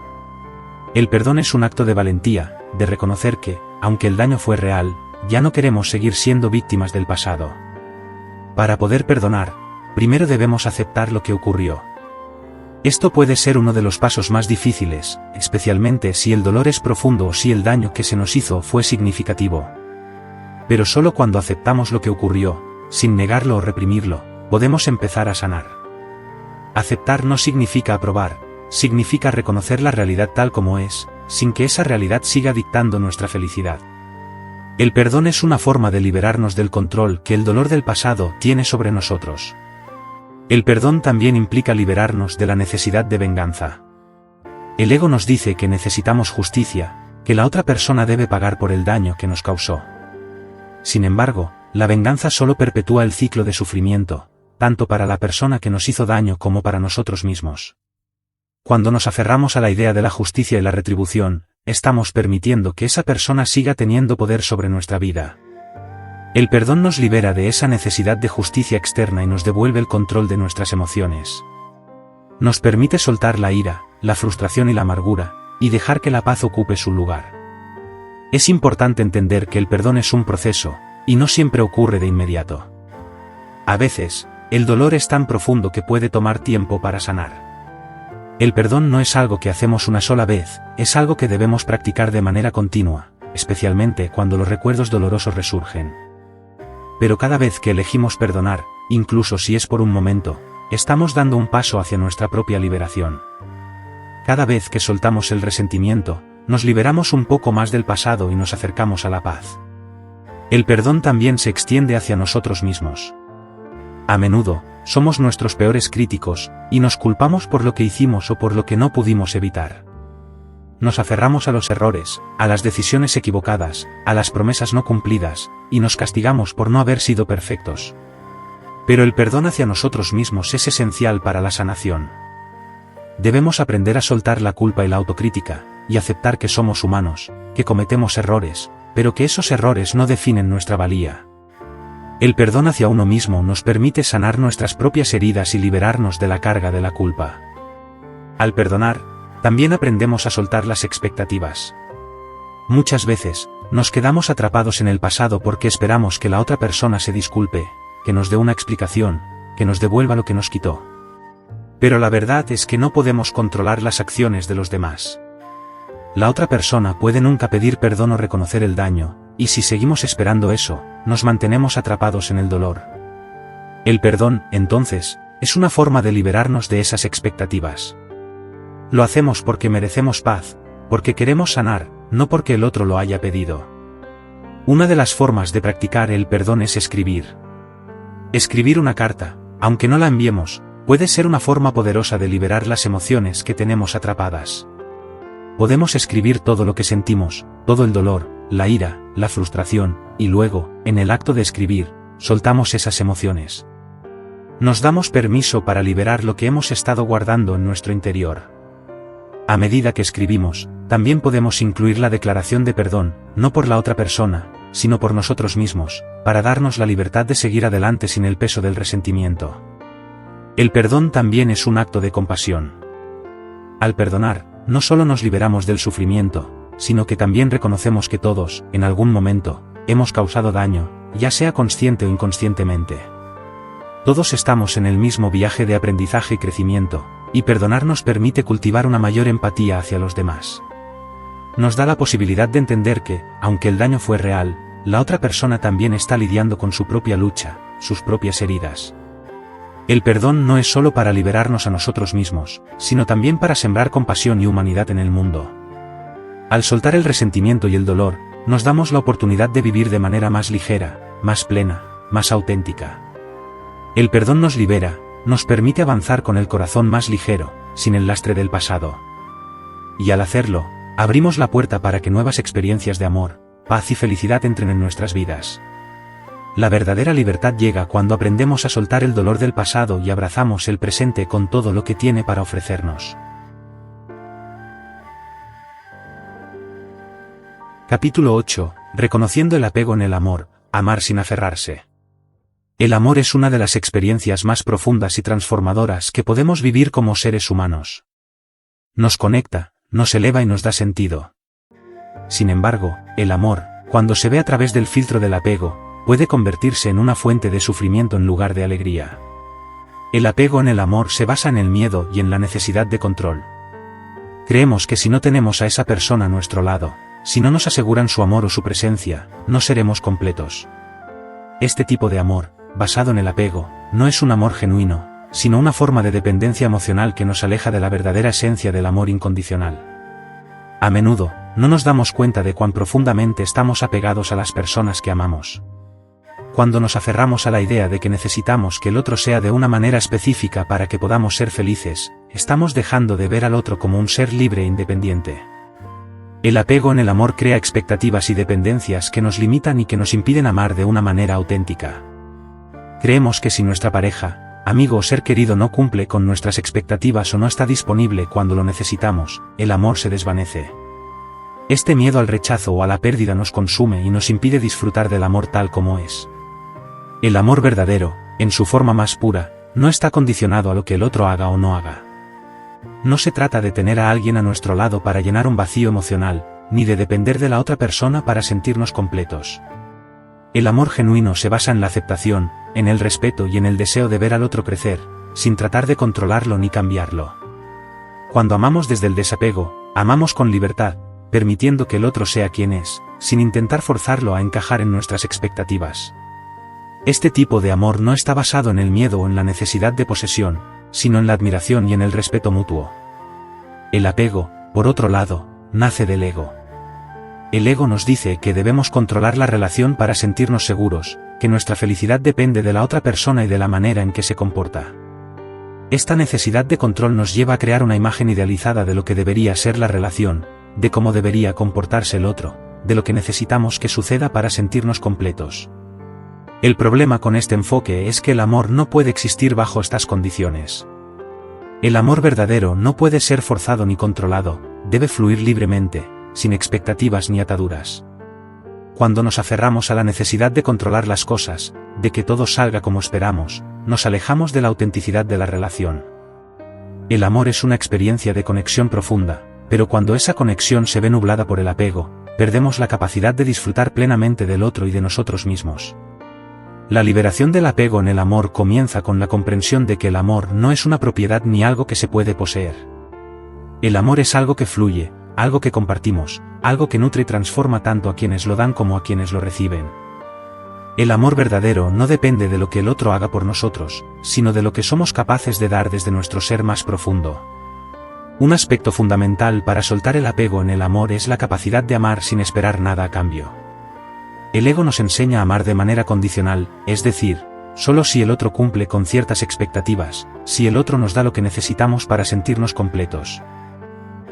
El perdón es un acto de valentía, de reconocer que, aunque el daño fue real, ya no queremos seguir siendo víctimas del pasado. Para poder perdonar, primero debemos aceptar lo que ocurrió. Esto puede ser uno de los pasos más difíciles, especialmente si el dolor es profundo o si el daño que se nos hizo fue significativo. Pero solo cuando aceptamos lo que ocurrió, sin negarlo o reprimirlo, podemos empezar a sanar. Aceptar no significa aprobar, significa reconocer la realidad tal como es, sin que esa realidad siga dictando nuestra felicidad. El perdón es una forma de liberarnos del control que el dolor del pasado tiene sobre nosotros. El perdón también implica liberarnos de la necesidad de venganza. El ego nos dice que necesitamos justicia, que la otra persona debe pagar por el daño que nos causó. Sin embargo, la venganza solo perpetúa el ciclo de sufrimiento, tanto para la persona que nos hizo daño como para nosotros mismos. Cuando nos aferramos a la idea de la justicia y la retribución, estamos permitiendo que esa persona siga teniendo poder sobre nuestra vida. El perdón nos libera de esa necesidad de justicia externa y nos devuelve el control de nuestras emociones. Nos permite soltar la ira, la frustración y la amargura, y dejar que la paz ocupe su lugar. Es importante entender que el perdón es un proceso, y no siempre ocurre de inmediato. A veces, el dolor es tan profundo que puede tomar tiempo para sanar. El perdón no es algo que hacemos una sola vez, es algo que debemos practicar de manera continua, especialmente cuando los recuerdos dolorosos resurgen. Pero cada vez que elegimos perdonar, incluso si es por un momento, estamos dando un paso hacia nuestra propia liberación. Cada vez que soltamos el resentimiento, nos liberamos un poco más del pasado y nos acercamos a la paz. El perdón también se extiende hacia nosotros mismos. A menudo, somos nuestros peores críticos, y nos culpamos por lo que hicimos o por lo que no pudimos evitar. Nos aferramos a los errores, a las decisiones equivocadas, a las promesas no cumplidas, y nos castigamos por no haber sido perfectos. Pero el perdón hacia nosotros mismos es esencial para la sanación. Debemos aprender a soltar la culpa y la autocrítica, y aceptar que somos humanos, que cometemos errores, pero que esos errores no definen nuestra valía. El perdón hacia uno mismo nos permite sanar nuestras propias heridas y liberarnos de la carga de la culpa. Al perdonar, también aprendemos a soltar las expectativas. Muchas veces, nos quedamos atrapados en el pasado porque esperamos que la otra persona se disculpe, que nos dé una explicación, que nos devuelva lo que nos quitó. Pero la verdad es que no podemos controlar las acciones de los demás. La otra persona puede nunca pedir perdón o reconocer el daño, y si seguimos esperando eso, nos mantenemos atrapados en el dolor. El perdón, entonces, es una forma de liberarnos de esas expectativas. Lo hacemos porque merecemos paz, porque queremos sanar, no porque el otro lo haya pedido. Una de las formas de practicar el perdón es escribir. Escribir una carta, aunque no la enviemos, puede ser una forma poderosa de liberar las emociones que tenemos atrapadas. Podemos escribir todo lo que sentimos, todo el dolor, la ira, la frustración, y luego, en el acto de escribir, soltamos esas emociones. Nos damos permiso para liberar lo que hemos estado guardando en nuestro interior. A medida que escribimos, también podemos incluir la declaración de perdón, no por la otra persona, sino por nosotros mismos, para darnos la libertad de seguir adelante sin el peso del resentimiento. El perdón también es un acto de compasión. Al perdonar, no solo nos liberamos del sufrimiento, sino que también reconocemos que todos, en algún momento, hemos causado daño, ya sea consciente o inconscientemente. Todos estamos en el mismo viaje de aprendizaje y crecimiento, y perdonar nos permite cultivar una mayor empatía hacia los demás. Nos da la posibilidad de entender que, aunque el daño fue real, la otra persona también está lidiando con su propia lucha, sus propias heridas. El perdón no es solo para liberarnos a nosotros mismos, sino también para sembrar compasión y humanidad en el mundo. Al soltar el resentimiento y el dolor, nos damos la oportunidad de vivir de manera más ligera, más plena, más auténtica. El perdón nos libera, nos permite avanzar con el corazón más ligero, sin el lastre del pasado. Y al hacerlo, abrimos la puerta para que nuevas experiencias de amor, paz y felicidad entren en nuestras vidas. La verdadera libertad llega cuando aprendemos a soltar el dolor del pasado y abrazamos el presente con todo lo que tiene para ofrecernos. Capítulo 8. Reconociendo el apego en el amor, amar sin aferrarse. El amor es una de las experiencias más profundas y transformadoras que podemos vivir como seres humanos. Nos conecta, nos eleva y nos da sentido. Sin embargo, el amor, cuando se ve a través del filtro del apego, puede convertirse en una fuente de sufrimiento en lugar de alegría. El apego en el amor se basa en el miedo y en la necesidad de control. Creemos que si no tenemos a esa persona a nuestro lado, si no nos aseguran su amor o su presencia, no seremos completos. Este tipo de amor, basado en el apego, no es un amor genuino, sino una forma de dependencia emocional que nos aleja de la verdadera esencia del amor incondicional. A menudo, no nos damos cuenta de cuán profundamente estamos apegados a las personas que amamos. Cuando nos aferramos a la idea de que necesitamos que el otro sea de una manera específica para que podamos ser felices, estamos dejando de ver al otro como un ser libre e independiente. El apego en el amor crea expectativas y dependencias que nos limitan y que nos impiden amar de una manera auténtica. Creemos que si nuestra pareja, amigo o ser querido no cumple con nuestras expectativas o no está disponible cuando lo necesitamos, el amor se desvanece. Este miedo al rechazo o a la pérdida nos consume y nos impide disfrutar del amor tal como es. El amor verdadero, en su forma más pura, no está condicionado a lo que el otro haga o no haga. No se trata de tener a alguien a nuestro lado para llenar un vacío emocional, ni de depender de la otra persona para sentirnos completos. El amor genuino se basa en la aceptación, en el respeto y en el deseo de ver al otro crecer, sin tratar de controlarlo ni cambiarlo. Cuando amamos desde el desapego, amamos con libertad, permitiendo que el otro sea quien es, sin intentar forzarlo a encajar en nuestras expectativas. Este tipo de amor no está basado en el miedo o en la necesidad de posesión, sino en la admiración y en el respeto mutuo. El apego, por otro lado, nace del ego. El ego nos dice que debemos controlar la relación para sentirnos seguros, que nuestra felicidad depende de la otra persona y de la manera en que se comporta. Esta necesidad de control nos lleva a crear una imagen idealizada de lo que debería ser la relación, de cómo debería comportarse el otro, de lo que necesitamos que suceda para sentirnos completos. El problema con este enfoque es que el amor no puede existir bajo estas condiciones. El amor verdadero no puede ser forzado ni controlado, debe fluir libremente, sin expectativas ni ataduras. Cuando nos aferramos a la necesidad de controlar las cosas, de que todo salga como esperamos, nos alejamos de la autenticidad de la relación. El amor es una experiencia de conexión profunda, pero cuando esa conexión se ve nublada por el apego, perdemos la capacidad de disfrutar plenamente del otro y de nosotros mismos. La liberación del apego en el amor comienza con la comprensión de que el amor no es una propiedad ni algo que se puede poseer. El amor es algo que fluye, algo que compartimos, algo que nutre y transforma tanto a quienes lo dan como a quienes lo reciben. El amor verdadero no depende de lo que el otro haga por nosotros, sino de lo que somos capaces de dar desde nuestro ser más profundo. Un aspecto fundamental para soltar el apego en el amor es la capacidad de amar sin esperar nada a cambio. El ego nos enseña a amar de manera condicional, es decir, solo si el otro cumple con ciertas expectativas, si el otro nos da lo que necesitamos para sentirnos completos.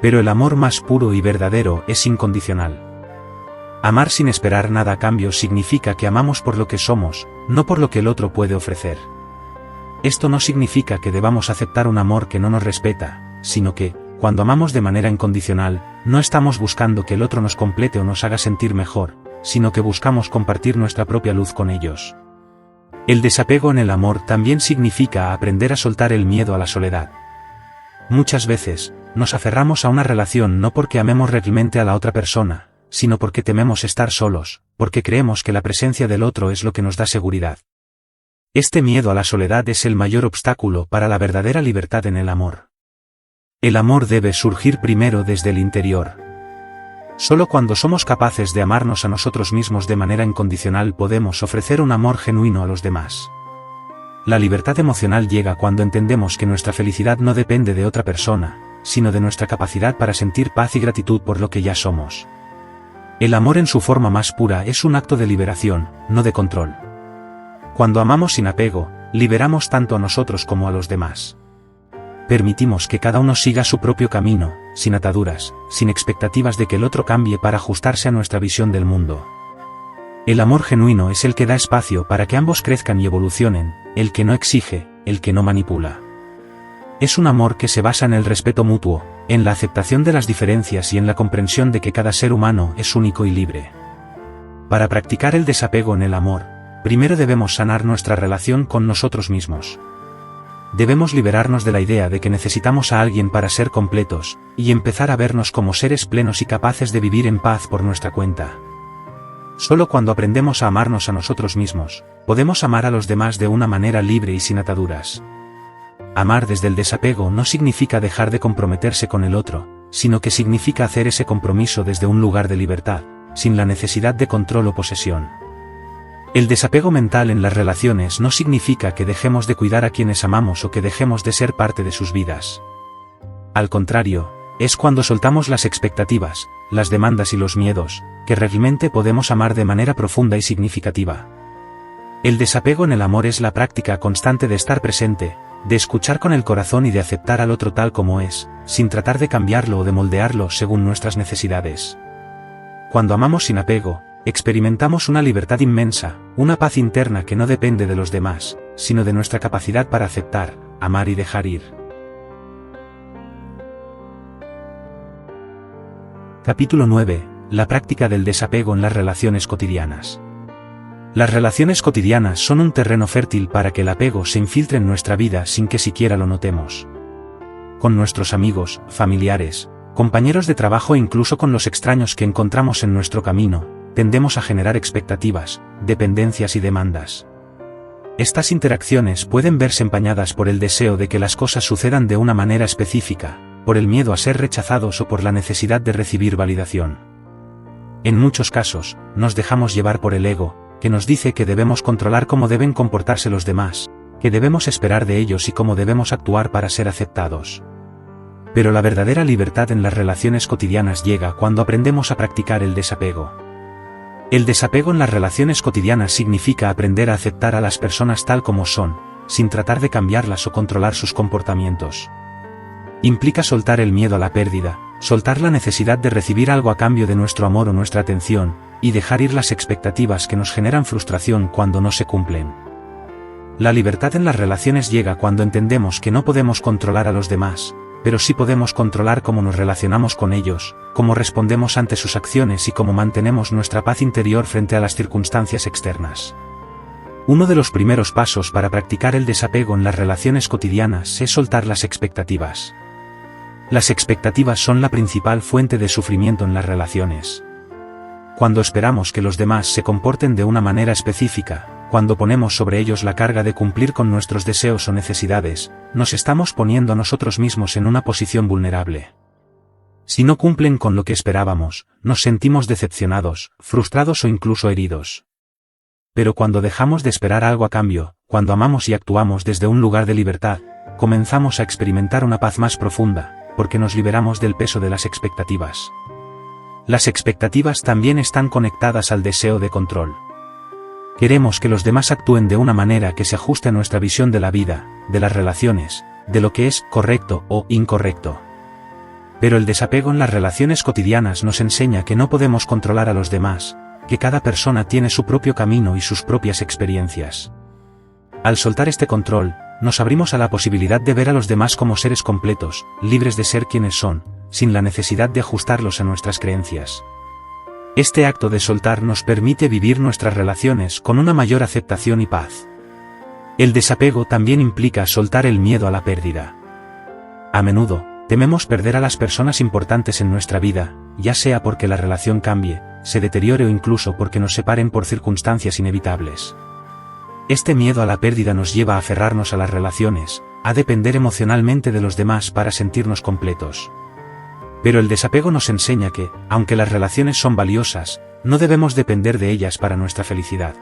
Pero el amor más puro y verdadero es incondicional. Amar sin esperar nada a cambio significa que amamos por lo que somos, no por lo que el otro puede ofrecer. Esto no significa que debamos aceptar un amor que no nos respeta, sino que, cuando amamos de manera incondicional, no estamos buscando que el otro nos complete o nos haga sentir mejor, sino que buscamos compartir nuestra propia luz con ellos. El desapego en el amor también significa aprender a soltar el miedo a la soledad. Muchas veces, nos aferramos a una relación no porque amemos realmente a la otra persona, sino porque tememos estar solos, porque creemos que la presencia del otro es lo que nos da seguridad. Este miedo a la soledad es el mayor obstáculo para la verdadera libertad en el amor. El amor debe surgir primero desde el interior. Solo cuando somos capaces de amarnos a nosotros mismos de manera incondicional podemos ofrecer un amor genuino a los demás. La libertad emocional llega cuando entendemos que nuestra felicidad no depende de otra persona, sino de nuestra capacidad para sentir paz y gratitud por lo que ya somos. El amor en su forma más pura es un acto de liberación, no de control. Cuando amamos sin apego, liberamos tanto a nosotros como a los demás. Permitimos que cada uno siga su propio camino, sin ataduras, sin expectativas de que el otro cambie para ajustarse a nuestra visión del mundo. El amor genuino es el que da espacio para que ambos crezcan y evolucionen, el que no exige, el que no manipula. Es un amor que se basa en el respeto mutuo, en la aceptación de las diferencias y en la comprensión de que cada ser humano es único y libre. Para practicar el desapego en el amor, primero debemos sanar nuestra relación con nosotros mismos. Debemos liberarnos de la idea de que necesitamos a alguien para ser completos, y empezar a vernos como seres plenos y capaces de vivir en paz por nuestra cuenta. Solo cuando aprendemos a amarnos a nosotros mismos, podemos amar a los demás de una manera libre y sin ataduras. Amar desde el desapego no significa dejar de comprometerse con el otro, sino que significa hacer ese compromiso desde un lugar de libertad, sin la necesidad de control o posesión. El desapego mental en las relaciones no significa que dejemos de cuidar a quienes amamos o que dejemos de ser parte de sus vidas. Al contrario, es cuando soltamos las expectativas, las demandas y los miedos, que realmente podemos amar de manera profunda y significativa. El desapego en el amor es la práctica constante de estar presente, de escuchar con el corazón y de aceptar al otro tal como es, sin tratar de cambiarlo o de moldearlo según nuestras necesidades. Cuando amamos sin apego, experimentamos una libertad inmensa, una paz interna que no depende de los demás, sino de nuestra capacidad para aceptar, amar y dejar ir. Capítulo 9. La práctica del desapego en las relaciones cotidianas. Las relaciones cotidianas son un terreno fértil para que el apego se infiltre en nuestra vida sin que siquiera lo notemos. Con nuestros amigos, familiares, compañeros de trabajo e incluso con los extraños que encontramos en nuestro camino, tendemos a generar expectativas, dependencias y demandas. Estas interacciones pueden verse empañadas por el deseo de que las cosas sucedan de una manera específica, por el miedo a ser rechazados o por la necesidad de recibir validación. En muchos casos, nos dejamos llevar por el ego, que nos dice que debemos controlar cómo deben comportarse los demás, que debemos esperar de ellos y cómo debemos actuar para ser aceptados. Pero la verdadera libertad en las relaciones cotidianas llega cuando aprendemos a practicar el desapego. El desapego en las relaciones cotidianas significa aprender a aceptar a las personas tal como son, sin tratar de cambiarlas o controlar sus comportamientos. Implica soltar el miedo a la pérdida, soltar la necesidad de recibir algo a cambio de nuestro amor o nuestra atención, y dejar ir las expectativas que nos generan frustración cuando no se cumplen. La libertad en las relaciones llega cuando entendemos que no podemos controlar a los demás, pero sí podemos controlar cómo nos relacionamos con ellos, cómo respondemos ante sus acciones y cómo mantenemos nuestra paz interior frente a las circunstancias externas. Uno de los primeros pasos para practicar el desapego en las relaciones cotidianas es soltar las expectativas. Las expectativas son la principal fuente de sufrimiento en las relaciones. Cuando esperamos que los demás se comporten de una manera específica, cuando ponemos sobre ellos la carga de cumplir con nuestros deseos o necesidades, nos estamos poniendo a nosotros mismos en una posición vulnerable. Si no cumplen con lo que esperábamos, nos sentimos decepcionados, frustrados o incluso heridos. Pero cuando dejamos de esperar algo a cambio, cuando amamos y actuamos desde un lugar de libertad, comenzamos a experimentar una paz más profunda, porque nos liberamos del peso de las expectativas. Las expectativas también están conectadas al deseo de control. Queremos que los demás actúen de una manera que se ajuste a nuestra visión de la vida, de las relaciones, de lo que es correcto o incorrecto. Pero el desapego en las relaciones cotidianas nos enseña que no podemos controlar a los demás, que cada persona tiene su propio camino y sus propias experiencias. Al soltar este control, nos abrimos a la posibilidad de ver a los demás como seres completos, libres de ser quienes son, sin la necesidad de ajustarlos a nuestras creencias. Este acto de soltar nos permite vivir nuestras relaciones con una mayor aceptación y paz. El desapego también implica soltar el miedo a la pérdida. A menudo, tememos perder a las personas importantes en nuestra vida, ya sea porque la relación cambie, se deteriore o incluso porque nos separen por circunstancias inevitables. Este miedo a la pérdida nos lleva a aferrarnos a las relaciones, a depender emocionalmente de los demás para sentirnos completos. Pero el desapego nos enseña que, aunque las relaciones son valiosas, no debemos depender de ellas para nuestra felicidad.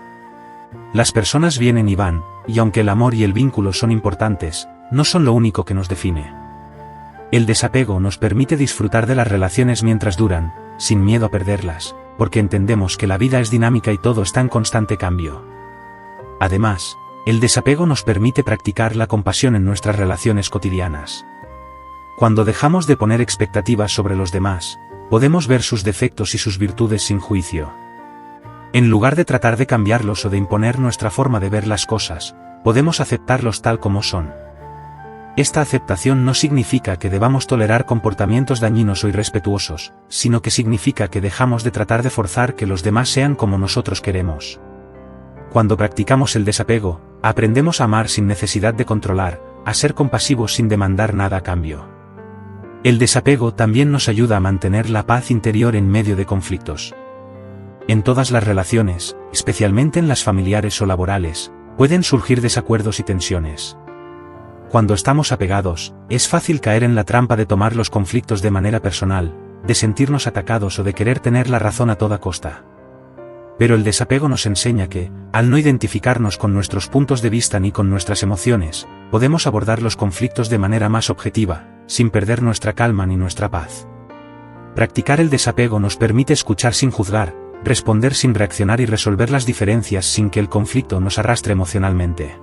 Las personas vienen y van, y aunque el amor y el vínculo son importantes, no son lo único que nos define. El desapego nos permite disfrutar de las relaciones mientras duran, sin miedo a perderlas, porque entendemos que la vida es dinámica y todo está en constante cambio. Además, el desapego nos permite practicar la compasión en nuestras relaciones cotidianas. Cuando dejamos de poner expectativas sobre los demás, podemos ver sus defectos y sus virtudes sin juicio. En lugar de tratar de cambiarlos o de imponer nuestra forma de ver las cosas, podemos aceptarlos tal como son. Esta aceptación no significa que debamos tolerar comportamientos dañinos o irrespetuosos, sino que significa que dejamos de tratar de forzar que los demás sean como nosotros queremos. Cuando practicamos el desapego, aprendemos a amar sin necesidad de controlar, a ser compasivos sin demandar nada a cambio. El desapego también nos ayuda a mantener la paz interior en medio de conflictos. En todas las relaciones, especialmente en las familiares o laborales, pueden surgir desacuerdos y tensiones. Cuando estamos apegados, es fácil caer en la trampa de tomar los conflictos de manera personal, de sentirnos atacados o de querer tener la razón a toda costa. Pero el desapego nos enseña que, al no identificarnos con nuestros puntos de vista ni con nuestras emociones, podemos abordar los conflictos de manera más objetiva, sin perder nuestra calma ni nuestra paz. Practicar el desapego nos permite escuchar sin juzgar, responder sin reaccionar y resolver las diferencias sin que el conflicto nos arrastre emocionalmente.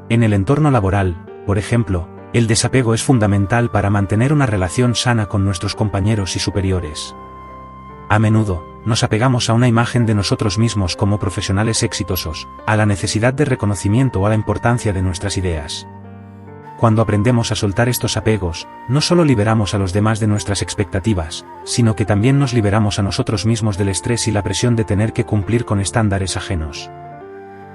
En el entorno laboral, por ejemplo, el desapego es fundamental para mantener una relación sana con nuestros compañeros y superiores. A menudo, nos apegamos a una imagen de nosotros mismos como profesionales exitosos, a la necesidad de reconocimiento o a la importancia de nuestras ideas. Cuando aprendemos a soltar estos apegos, no solo liberamos a los demás de nuestras expectativas, sino que también nos liberamos a nosotros mismos del estrés y la presión de tener que cumplir con estándares ajenos.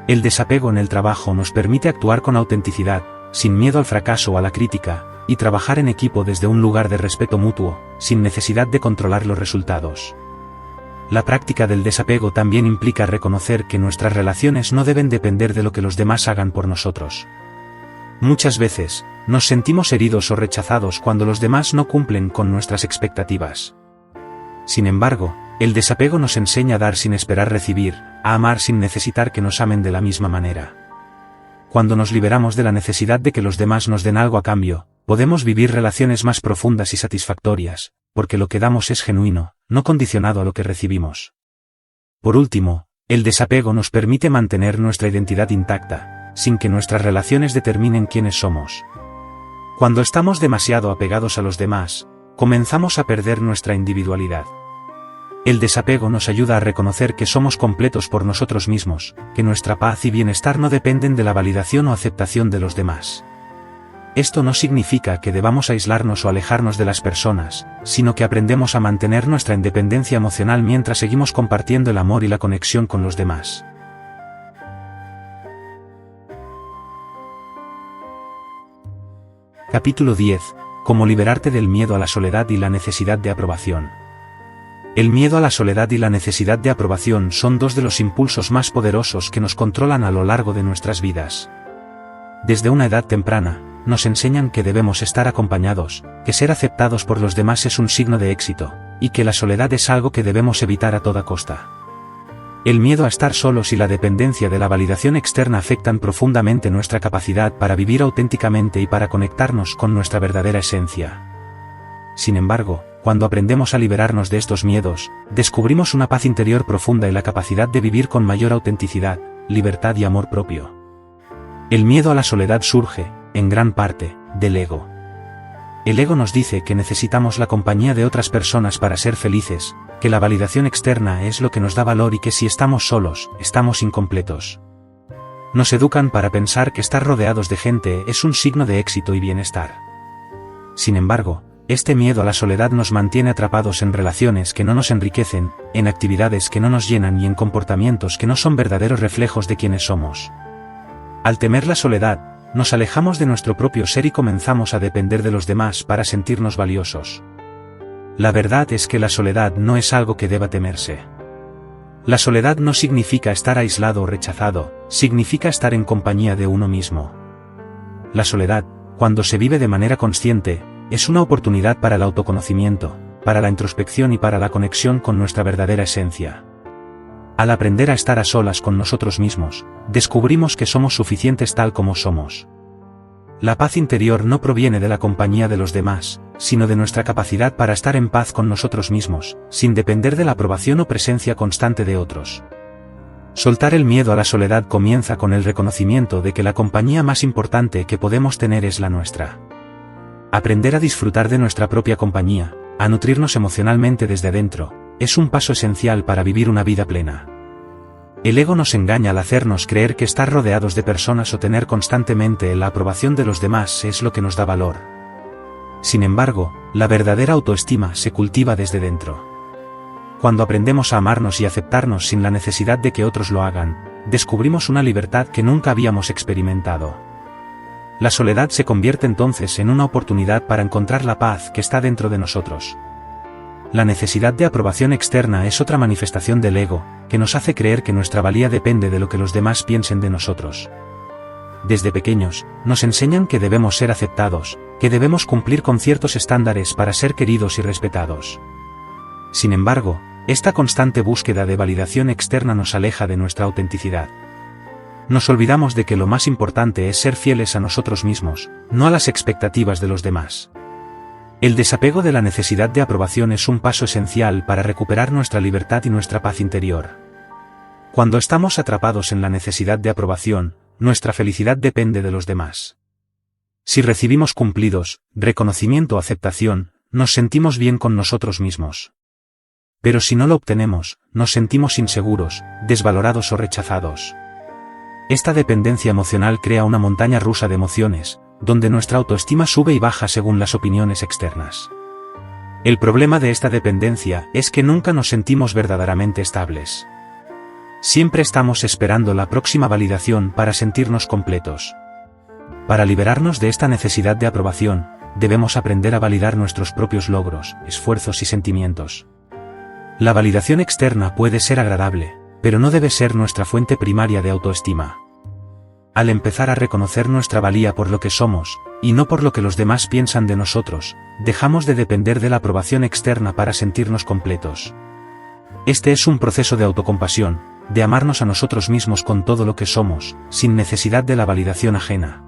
El desapego en el trabajo nos permite actuar con autenticidad, sin miedo al fracaso o a la crítica, y trabajar en equipo desde un lugar de respeto mutuo, sin necesidad de controlar los resultados. La práctica del desapego también implica reconocer que nuestras relaciones no deben depender de lo que los demás hagan por nosotros. Muchas veces, nos sentimos heridos o rechazados cuando los demás no cumplen con nuestras expectativas. Sin embargo, el desapego nos enseña a dar sin esperar recibir, a amar sin necesitar que nos amen de la misma manera. Cuando nos liberamos de la necesidad de que los demás nos den algo a cambio, podemos vivir relaciones más profundas y satisfactorias, porque lo que damos es genuino, no condicionado a lo que recibimos. Por último, el desapego nos permite mantener nuestra identidad intacta, sin que nuestras relaciones determinen quiénes somos. Cuando estamos demasiado apegados a los demás, comenzamos a perder nuestra individualidad. El desapego nos ayuda a reconocer que somos completos por nosotros mismos, que nuestra paz y bienestar no dependen de la validación o aceptación de los demás. Esto no significa que debamos aislarnos o alejarnos de las personas, sino que aprendemos a mantener nuestra independencia emocional mientras seguimos compartiendo el amor y la conexión con los demás. Capítulo 10. Cómo liberarte del miedo a la soledad y la necesidad de aprobación. El miedo a la soledad y la necesidad de aprobación son dos de los impulsos más poderosos que nos controlan a lo largo de nuestras vidas. Desde una edad temprana, nos enseñan que debemos estar acompañados, que ser aceptados por los demás es un signo de éxito, y que la soledad es algo que debemos evitar a toda costa. El miedo a estar solos y la dependencia de la validación externa afectan profundamente nuestra capacidad para vivir auténticamente y para conectarnos con nuestra verdadera esencia. Sin embargo, cuando aprendemos a liberarnos de estos miedos, descubrimos una paz interior profunda y la capacidad de vivir con mayor autenticidad, libertad y amor propio. El miedo a la soledad surge, en gran parte, del ego. El ego nos dice que necesitamos la compañía de otras personas para ser felices, que la validación externa es lo que nos da valor y que si estamos solos, estamos incompletos. Nos educan para pensar que estar rodeados de gente es un signo de éxito y bienestar. Sin embargo, este miedo a la soledad nos mantiene atrapados en relaciones que no nos enriquecen, en actividades que no nos llenan y en comportamientos que no son verdaderos reflejos de quienes somos. Al temer la soledad, nos alejamos de nuestro propio ser y comenzamos a depender de los demás para sentirnos valiosos. La verdad es que la soledad no es algo que deba temerse. La soledad no significa estar aislado o rechazado, significa estar en compañía de uno mismo. La soledad, cuando se vive de manera consciente, es una oportunidad para el autoconocimiento, para la introspección y para la conexión con nuestra verdadera esencia. Al aprender a estar a solas con nosotros mismos, descubrimos que somos suficientes tal como somos. La paz interior no proviene de la compañía de los demás, sino de nuestra capacidad para estar en paz con nosotros mismos, sin depender de la aprobación o presencia constante de otros. Soltar el miedo a la soledad comienza con el reconocimiento de que la compañía más importante que podemos tener es la nuestra. Aprender a disfrutar de nuestra propia compañía, a nutrirnos emocionalmente desde adentro, es un paso esencial para vivir una vida plena. El ego nos engaña al hacernos creer que estar rodeados de personas o tener constantemente la aprobación de los demás es lo que nos da valor. Sin embargo, la verdadera autoestima se cultiva desde dentro. Cuando aprendemos a amarnos y aceptarnos sin la necesidad de que otros lo hagan, descubrimos una libertad que nunca habíamos experimentado. La soledad se convierte entonces en una oportunidad para encontrar la paz que está dentro de nosotros. La necesidad de aprobación externa es otra manifestación del ego, que nos hace creer que nuestra valía depende de lo que los demás piensen de nosotros. Desde pequeños, nos enseñan que debemos ser aceptados, que debemos cumplir con ciertos estándares para ser queridos y respetados. Sin embargo, esta constante búsqueda de validación externa nos aleja de nuestra autenticidad. Nos olvidamos de que lo más importante es ser fieles a nosotros mismos, no a las expectativas de los demás. El desapego de la necesidad de aprobación es un paso esencial para recuperar nuestra libertad y nuestra paz interior. Cuando estamos atrapados en la necesidad de aprobación, nuestra felicidad depende de los demás. Si recibimos cumplidos, reconocimiento o aceptación, nos sentimos bien con nosotros mismos. Pero si no lo obtenemos, nos sentimos inseguros, desvalorados o rechazados. Esta dependencia emocional crea una montaña rusa de emociones, donde nuestra autoestima sube y baja según las opiniones externas. El problema de esta dependencia es que nunca nos sentimos verdaderamente estables. Siempre estamos esperando la próxima validación para sentirnos completos. Para liberarnos de esta necesidad de aprobación, debemos aprender a validar nuestros propios logros, esfuerzos y sentimientos. La validación externa puede ser agradable, pero no debe ser nuestra fuente primaria de autoestima. Al empezar a reconocer nuestra valía por lo que somos, y no por lo que los demás piensan de nosotros, dejamos de depender de la aprobación externa para sentirnos completos. Este es un proceso de autocompasión, de amarnos a nosotros mismos con todo lo que somos, sin necesidad de la validación ajena.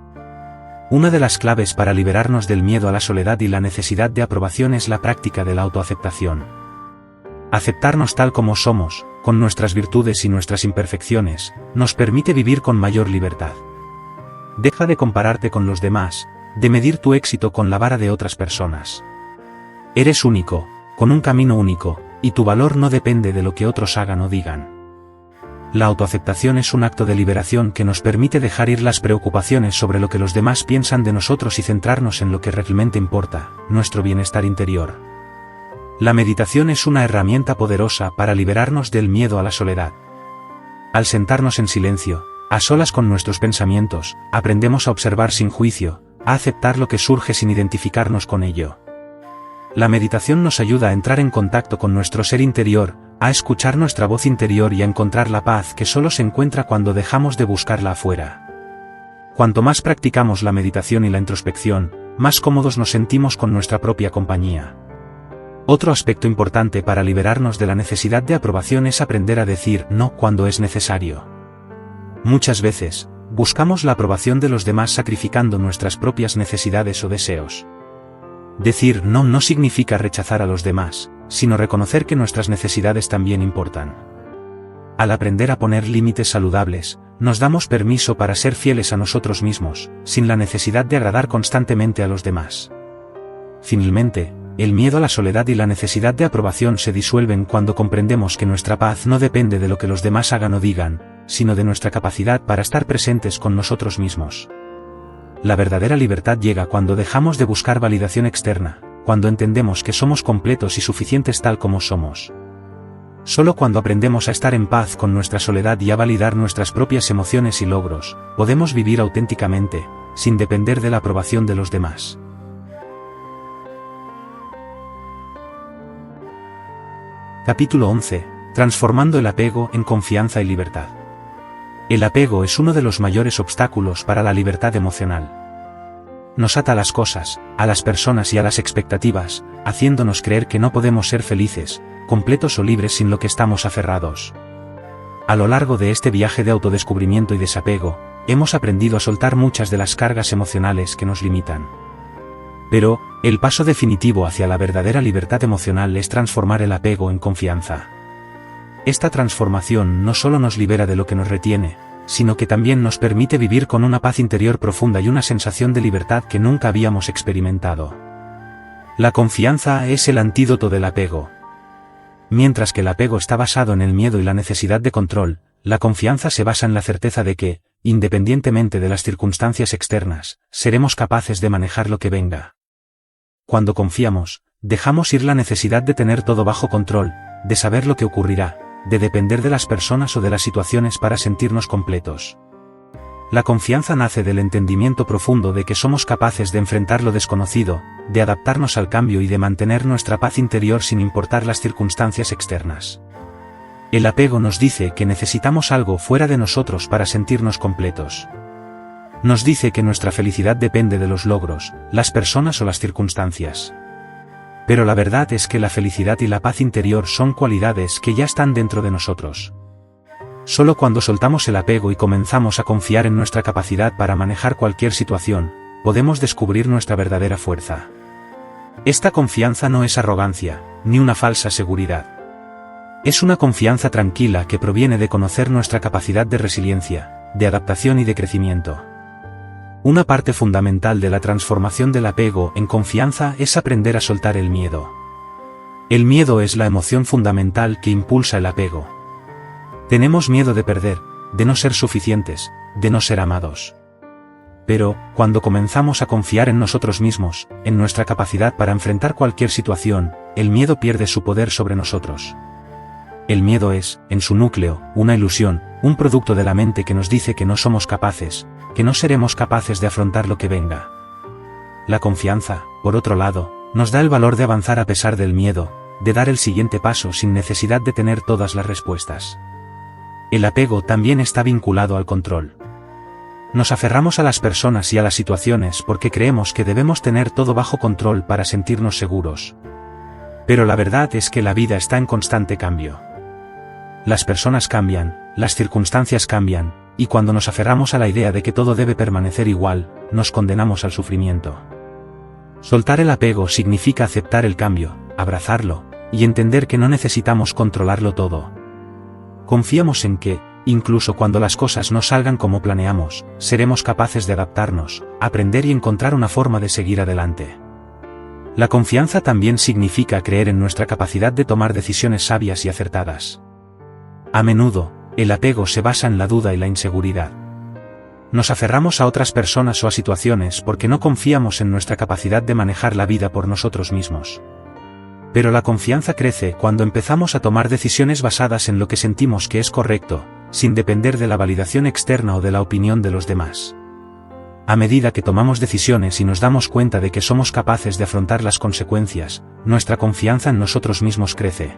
Una de las claves para liberarnos del miedo a la soledad y la necesidad de aprobación es la práctica de la autoaceptación. Aceptarnos tal como somos, con nuestras virtudes y nuestras imperfecciones, nos permite vivir con mayor libertad. Deja de compararte con los demás, de medir tu éxito con la vara de otras personas. Eres único, con un camino único, y tu valor no depende de lo que otros hagan o digan. La autoaceptación es un acto de liberación que nos permite dejar ir las preocupaciones sobre lo que los demás piensan de nosotros y centrarnos en lo que realmente importa, nuestro bienestar interior. La meditación es una herramienta poderosa para liberarnos del miedo a la soledad. Al sentarnos en silencio, a solas con nuestros pensamientos, aprendemos a observar sin juicio, a aceptar lo que surge sin identificarnos con ello. La meditación nos ayuda a entrar en contacto con nuestro ser interior, a escuchar nuestra voz interior y a encontrar la paz que solo se encuentra cuando dejamos de buscarla afuera. Cuanto más practicamos la meditación y la introspección, más cómodos nos sentimos con nuestra propia compañía. Otro aspecto importante para liberarnos de la necesidad de aprobación es aprender a decir no cuando es necesario. Muchas veces, buscamos la aprobación de los demás sacrificando nuestras propias necesidades o deseos. Decir no no significa rechazar a los demás, sino reconocer que nuestras necesidades también importan. Al aprender a poner límites saludables, nos damos permiso para ser fieles a nosotros mismos, sin la necesidad de agradar constantemente a los demás. Finalmente, el miedo a la soledad y la necesidad de aprobación se disuelven cuando comprendemos que nuestra paz no depende de lo que los demás hagan o digan, sino de nuestra capacidad para estar presentes con nosotros mismos. La verdadera libertad llega cuando dejamos de buscar validación externa, cuando entendemos que somos completos y suficientes tal como somos. Solo cuando aprendemos a estar en paz con nuestra soledad y a validar nuestras propias emociones y logros, podemos vivir auténticamente, sin depender de la aprobación de los demás. Capítulo 11. Transformando el apego en confianza y libertad. El apego es uno de los mayores obstáculos para la libertad emocional. Nos ata a las cosas, a las personas y a las expectativas, haciéndonos creer que no podemos ser felices, completos o libres sin lo que estamos aferrados. A lo largo de este viaje de autodescubrimiento y desapego, hemos aprendido a soltar muchas de las cargas emocionales que nos limitan. Pero, el paso definitivo hacia la verdadera libertad emocional es transformar el apego en confianza. Esta transformación no solo nos libera de lo que nos retiene, sino que también nos permite vivir con una paz interior profunda y una sensación de libertad que nunca habíamos experimentado. La confianza es el antídoto del apego. Mientras que el apego está basado en el miedo y la necesidad de control, la confianza se basa en la certeza de que, independientemente de las circunstancias externas, seremos capaces de manejar lo que venga. Cuando confiamos, dejamos ir la necesidad de tener todo bajo control, de saber lo que ocurrirá, de depender de las personas o de las situaciones para sentirnos completos. La confianza nace del entendimiento profundo de que somos capaces de enfrentar lo desconocido, de adaptarnos al cambio y de mantener nuestra paz interior sin importar las circunstancias externas. El apego nos dice que necesitamos algo fuera de nosotros para sentirnos completos. Nos dice que nuestra felicidad depende de los logros, las personas o las circunstancias. Pero la verdad es que la felicidad y la paz interior son cualidades que ya están dentro de nosotros. Solo cuando soltamos el apego y comenzamos a confiar en nuestra capacidad para manejar cualquier situación, podemos descubrir nuestra verdadera fuerza. Esta confianza no es arrogancia, ni una falsa seguridad. Es una confianza tranquila que proviene de conocer nuestra capacidad de resiliencia, de adaptación y de crecimiento. Una parte fundamental de la transformación del apego en confianza es aprender a soltar el miedo. El miedo es la emoción fundamental que impulsa el apego. Tenemos miedo de perder, de no ser suficientes, de no ser amados. Pero, cuando comenzamos a confiar en nosotros mismos, en nuestra capacidad para enfrentar cualquier situación, el miedo pierde su poder sobre nosotros. El miedo es, en su núcleo, una ilusión, un producto de la mente que nos dice que no somos capaces, que no seremos capaces de afrontar lo que venga. La confianza, por otro lado, nos da el valor de avanzar a pesar del miedo, de dar el siguiente paso sin necesidad de tener todas las respuestas. El apego también está vinculado al control. Nos aferramos a las personas y a las situaciones porque creemos que debemos tener todo bajo control para sentirnos seguros. Pero la verdad es que la vida está en constante cambio. Las personas cambian, las circunstancias cambian, y cuando nos aferramos a la idea de que todo debe permanecer igual, nos condenamos al sufrimiento. Soltar el apego significa aceptar el cambio, abrazarlo, y entender que no necesitamos controlarlo todo. Confiamos en que, incluso cuando las cosas no salgan como planeamos, seremos capaces de adaptarnos, aprender y encontrar una forma de seguir adelante. La confianza también significa creer en nuestra capacidad de tomar decisiones sabias y acertadas. A menudo, el apego se basa en la duda y la inseguridad. Nos aferramos a otras personas o a situaciones porque no confiamos en nuestra capacidad de manejar la vida por nosotros mismos. Pero la confianza crece cuando empezamos a tomar decisiones basadas en lo que sentimos que es correcto, sin depender de la validación externa o de la opinión de los demás. A medida que tomamos decisiones y nos damos cuenta de que somos capaces de afrontar las consecuencias, nuestra confianza en nosotros mismos crece.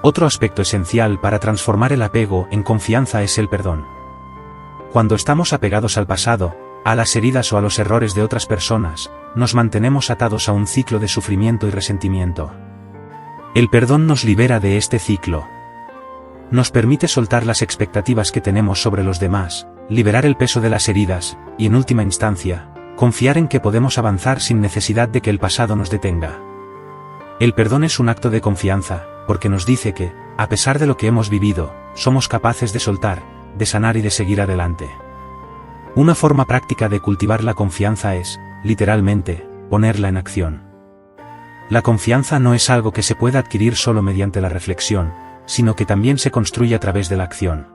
Otro aspecto esencial para transformar el apego en confianza es el perdón. Cuando estamos apegados al pasado, a las heridas o a los errores de otras personas, nos mantenemos atados a un ciclo de sufrimiento y resentimiento. El perdón nos libera de este ciclo. Nos permite soltar las expectativas que tenemos sobre los demás, liberar el peso de las heridas, y en última instancia, confiar en que podemos avanzar sin necesidad de que el pasado nos detenga. El perdón es un acto de confianza, porque nos dice que, a pesar de lo que hemos vivido, somos capaces de soltar, de sanar y de seguir adelante. Una forma práctica de cultivar la confianza es, literalmente, ponerla en acción. La confianza no es algo que se pueda adquirir solo mediante la reflexión, sino que también se construye a través de la acción.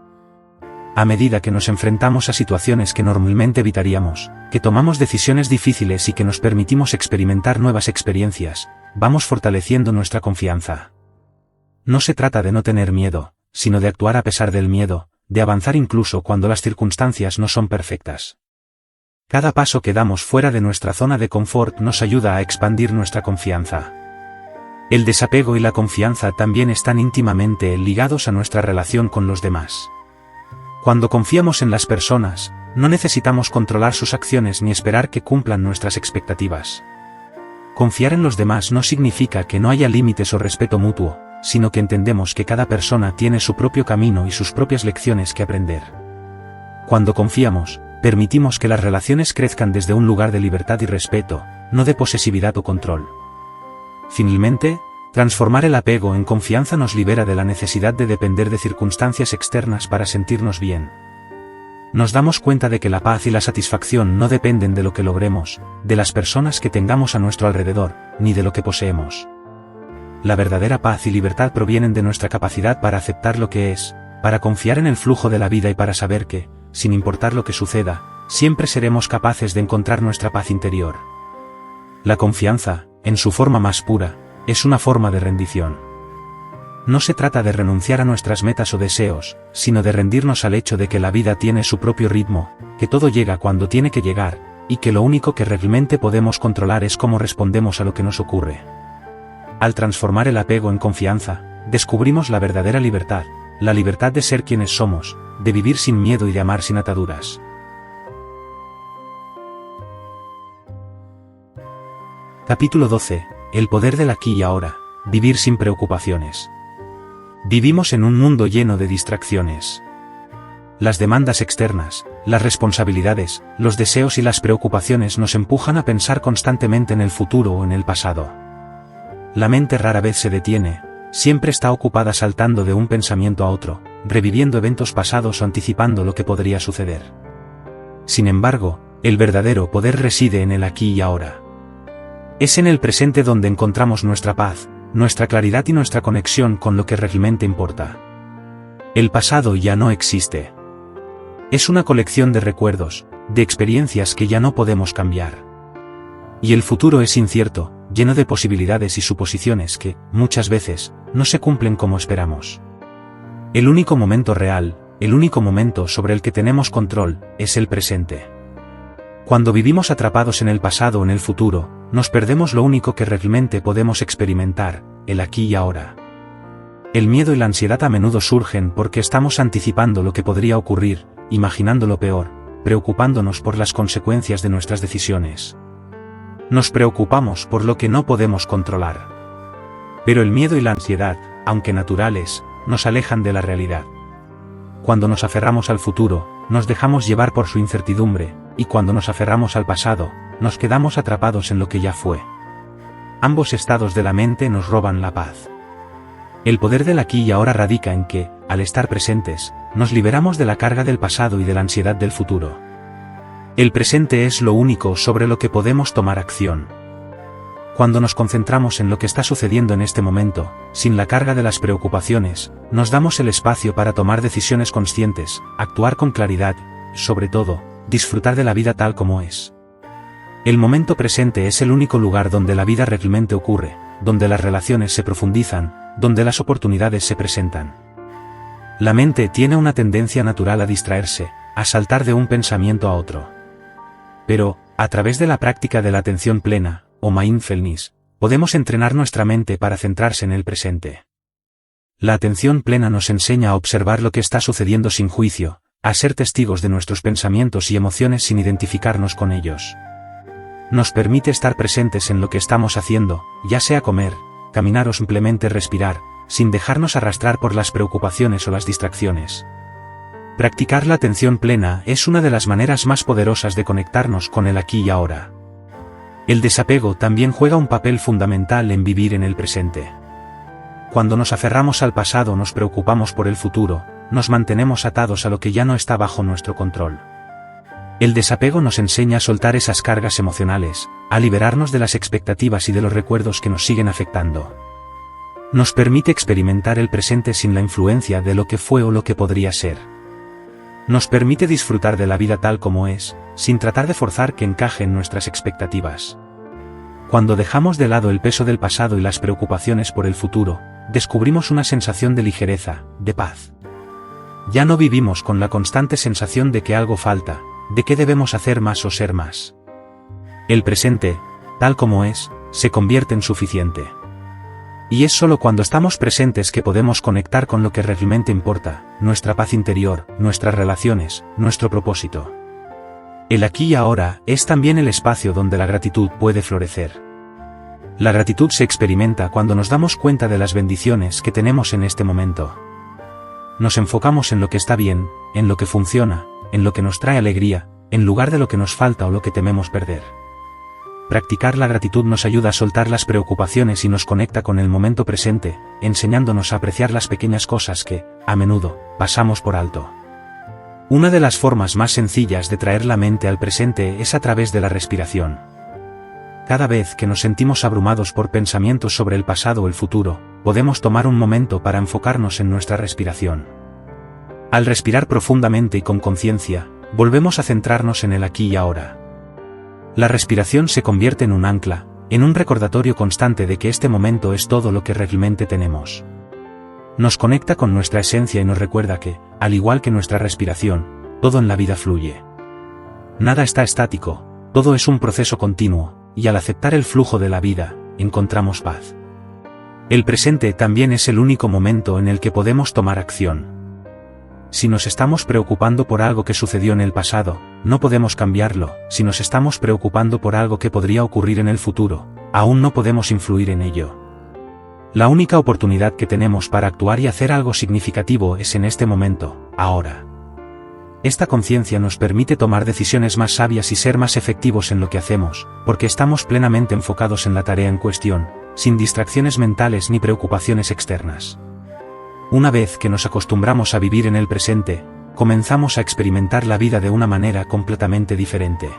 A medida que nos enfrentamos a situaciones que normalmente evitaríamos, que tomamos decisiones difíciles y que nos permitimos experimentar nuevas experiencias, vamos fortaleciendo nuestra confianza. No se trata de no tener miedo, sino de actuar a pesar del miedo, de avanzar incluso cuando las circunstancias no son perfectas. Cada paso que damos fuera de nuestra zona de confort nos ayuda a expandir nuestra confianza. El desapego y la confianza también están íntimamente ligados a nuestra relación con los demás. Cuando confiamos en las personas, no necesitamos controlar sus acciones ni esperar que cumplan nuestras expectativas. Confiar en los demás no significa que no haya límites o respeto mutuo, sino que entendemos que cada persona tiene su propio camino y sus propias lecciones que aprender. Cuando confiamos, permitimos que las relaciones crezcan desde un lugar de libertad y respeto, no de posesividad o control. Finalmente, transformar el apego en confianza nos libera de la necesidad de depender de circunstancias externas para sentirnos bien. Nos damos cuenta de que la paz y la satisfacción no dependen de lo que logremos, de las personas que tengamos a nuestro alrededor, ni de lo que poseemos. La verdadera paz y libertad provienen de nuestra capacidad para aceptar lo que es, para confiar en el flujo de la vida y para saber que, sin importar lo que suceda, siempre seremos capaces de encontrar nuestra paz interior. La confianza, en su forma más pura, es una forma de rendición. No se trata de renunciar a nuestras metas o deseos, sino de rendirnos al hecho de que la vida tiene su propio ritmo, que todo llega cuando tiene que llegar, y que lo único que realmente podemos controlar es cómo respondemos a lo que nos ocurre. Al transformar el apego en confianza, descubrimos la verdadera libertad, la libertad de ser quienes somos, de vivir sin miedo y de amar sin ataduras. Capítulo 12. El poder del aquí y ahora, vivir sin preocupaciones. Vivimos en un mundo lleno de distracciones. Las demandas externas, las responsabilidades, los deseos y las preocupaciones nos empujan a pensar constantemente en el futuro o en el pasado. La mente rara vez se detiene, siempre está ocupada saltando de un pensamiento a otro, reviviendo eventos pasados o anticipando lo que podría suceder. Sin embargo, el verdadero poder reside en el aquí y ahora. Es en el presente donde encontramos nuestra paz, nuestra claridad y nuestra conexión con lo que realmente importa. El pasado ya no existe. Es una colección de recuerdos, de experiencias que ya no podemos cambiar. Y el futuro es incierto, lleno de posibilidades y suposiciones que, muchas veces, no se cumplen como esperamos. El único momento real, el único momento sobre el que tenemos control, es el presente. Cuando vivimos atrapados en el pasado o en el futuro, nos perdemos lo único que realmente podemos experimentar, el aquí y ahora. El miedo y la ansiedad a menudo surgen porque estamos anticipando lo que podría ocurrir, imaginando lo peor, preocupándonos por las consecuencias de nuestras decisiones. Nos preocupamos por lo que no podemos controlar. Pero el miedo y la ansiedad, aunque naturales, nos alejan de la realidad. Cuando nos aferramos al futuro, nos dejamos llevar por su incertidumbre, y cuando nos aferramos al pasado, nos quedamos atrapados en lo que ya fue. Ambos estados de la mente nos roban la paz. El poder del aquí y ahora radica en que, al estar presentes, nos liberamos de la carga del pasado y de la ansiedad del futuro. El presente es lo único sobre lo que podemos tomar acción. Cuando nos concentramos en lo que está sucediendo en este momento, sin la carga de las preocupaciones, nos damos el espacio para tomar decisiones conscientes, actuar con claridad, y, sobre todo, disfrutar de la vida tal como es. El momento presente es el único lugar donde la vida realmente ocurre, donde las relaciones se profundizan, donde las oportunidades se presentan. La mente tiene una tendencia natural a distraerse, a saltar de un pensamiento a otro. Pero, a través de la práctica de la atención plena, o mindfulness, podemos entrenar nuestra mente para centrarse en el presente. La atención plena nos enseña a observar lo que está sucediendo sin juicio, a ser testigos de nuestros pensamientos y emociones sin identificarnos con ellos. Nos permite estar presentes en lo que estamos haciendo, ya sea comer, caminar o simplemente respirar, sin dejarnos arrastrar por las preocupaciones o las distracciones. Practicar la atención plena es una de las maneras más poderosas de conectarnos con el aquí y ahora. El desapego también juega un papel fundamental en vivir en el presente. Cuando nos aferramos al pasado o nos preocupamos por el futuro, nos mantenemos atados a lo que ya no está bajo nuestro control. El desapego nos enseña a soltar esas cargas emocionales, a liberarnos de las expectativas y de los recuerdos que nos siguen afectando. Nos permite experimentar el presente sin la influencia de lo que fue o lo que podría ser. Nos permite disfrutar de la vida tal como es, sin tratar de forzar que encaje en nuestras expectativas. Cuando dejamos de lado el peso del pasado y las preocupaciones por el futuro, descubrimos una sensación de ligereza, de paz. Ya no vivimos con la constante sensación de que algo falta, de que debemos hacer más o ser más. El presente, tal como es, se convierte en suficiente. Y es solo cuando estamos presentes que podemos conectar con lo que realmente importa, nuestra paz interior, nuestras relaciones, nuestro propósito. El aquí y ahora es también el espacio donde la gratitud puede florecer. La gratitud se experimenta cuando nos damos cuenta de las bendiciones que tenemos en este momento. Nos enfocamos en lo que está bien, en lo que funciona, en lo que nos trae alegría, en lugar de lo que nos falta o lo que tememos perder. Practicar la gratitud nos ayuda a soltar las preocupaciones y nos conecta con el momento presente, enseñándonos a apreciar las pequeñas cosas que, a menudo, pasamos por alto. Una de las formas más sencillas de traer la mente al presente es a través de la respiración. Cada vez que nos sentimos abrumados por pensamientos sobre el pasado o el futuro, podemos tomar un momento para enfocarnos en nuestra respiración. Al respirar profundamente y con conciencia, volvemos a centrarnos en el aquí y ahora. La respiración se convierte en un ancla, en un recordatorio constante de que este momento es todo lo que realmente tenemos. Nos conecta con nuestra esencia y nos recuerda que, al igual que nuestra respiración, todo en la vida fluye. Nada está estático, todo es un proceso continuo, y al aceptar el flujo de la vida, encontramos paz. El presente también es el único momento en el que podemos tomar acción. Si nos estamos preocupando por algo que sucedió en el pasado, no podemos cambiarlo. Si nos estamos preocupando por algo que podría ocurrir en el futuro, aún no podemos influir en ello. La única oportunidad que tenemos para actuar y hacer algo significativo es en este momento, ahora. Esta conciencia nos permite tomar decisiones más sabias y ser más efectivos en lo que hacemos, porque estamos plenamente enfocados en la tarea en cuestión, sin distracciones mentales ni preocupaciones externas. Una vez que nos acostumbramos a vivir en el presente, comenzamos a experimentar la vida de una manera completamente diferente.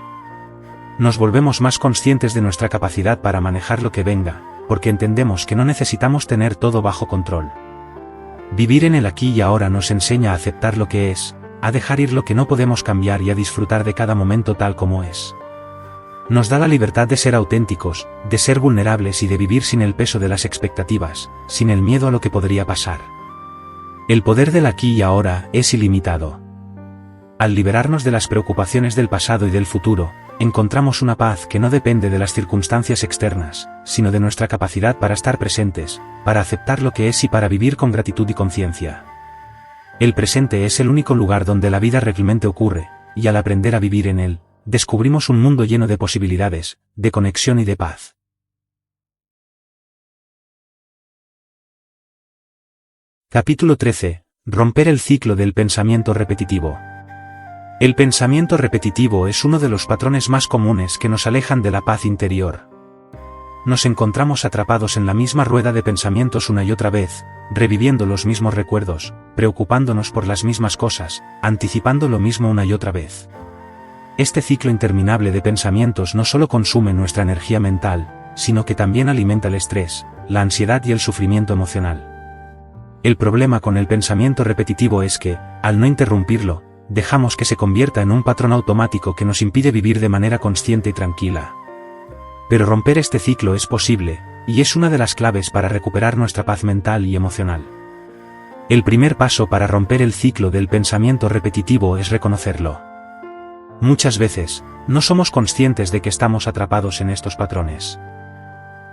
Nos volvemos más conscientes de nuestra capacidad para manejar lo que venga, porque entendemos que no necesitamos tener todo bajo control. Vivir en el aquí y ahora nos enseña a aceptar lo que es, a dejar ir lo que no podemos cambiar y a disfrutar de cada momento tal como es. Nos da la libertad de ser auténticos, de ser vulnerables y de vivir sin el peso de las expectativas, sin el miedo a lo que podría pasar. El poder del aquí y ahora es ilimitado. Al liberarnos de las preocupaciones del pasado y del futuro, encontramos una paz que no depende de las circunstancias externas, sino de nuestra capacidad para estar presentes, para aceptar lo que es y para vivir con gratitud y conciencia. El presente es el único lugar donde la vida realmente ocurre, y al aprender a vivir en él, descubrimos un mundo lleno de posibilidades, de conexión y de paz. Capítulo 13. Romper el ciclo del pensamiento repetitivo. El pensamiento repetitivo es uno de los patrones más comunes que nos alejan de la paz interior. Nos encontramos atrapados en la misma rueda de pensamientos una y otra vez, reviviendo los mismos recuerdos, preocupándonos por las mismas cosas, anticipando lo mismo una y otra vez. Este ciclo interminable de pensamientos no solo consume nuestra energía mental, sino que también alimenta el estrés, la ansiedad y el sufrimiento emocional. El problema con el pensamiento repetitivo es que, al no interrumpirlo, dejamos que se convierta en un patrón automático que nos impide vivir de manera consciente y tranquila. Pero romper este ciclo es posible, y es una de las claves para recuperar nuestra paz mental y emocional. El primer paso para romper el ciclo del pensamiento repetitivo es reconocerlo. Muchas veces, no somos conscientes de que estamos atrapados en estos patrones.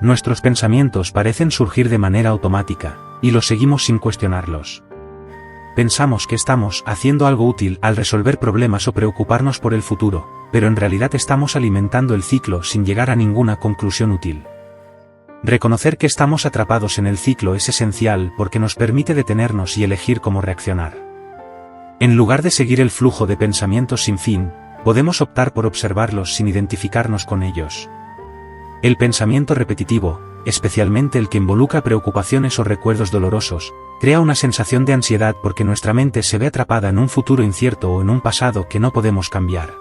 Nuestros pensamientos parecen surgir de manera automática, y los seguimos sin cuestionarlos. Pensamos que estamos haciendo algo útil al resolver problemas o preocuparnos por el futuro, pero en realidad estamos alimentando el ciclo sin llegar a ninguna conclusión útil. Reconocer que estamos atrapados en el ciclo es esencial porque nos permite detenernos y elegir cómo reaccionar. En lugar de seguir el flujo de pensamientos sin fin, podemos optar por observarlos sin identificarnos con ellos. El pensamiento repetitivo, especialmente el que involucra preocupaciones o recuerdos dolorosos, crea una sensación de ansiedad porque nuestra mente se ve atrapada en un futuro incierto o en un pasado que no podemos cambiar.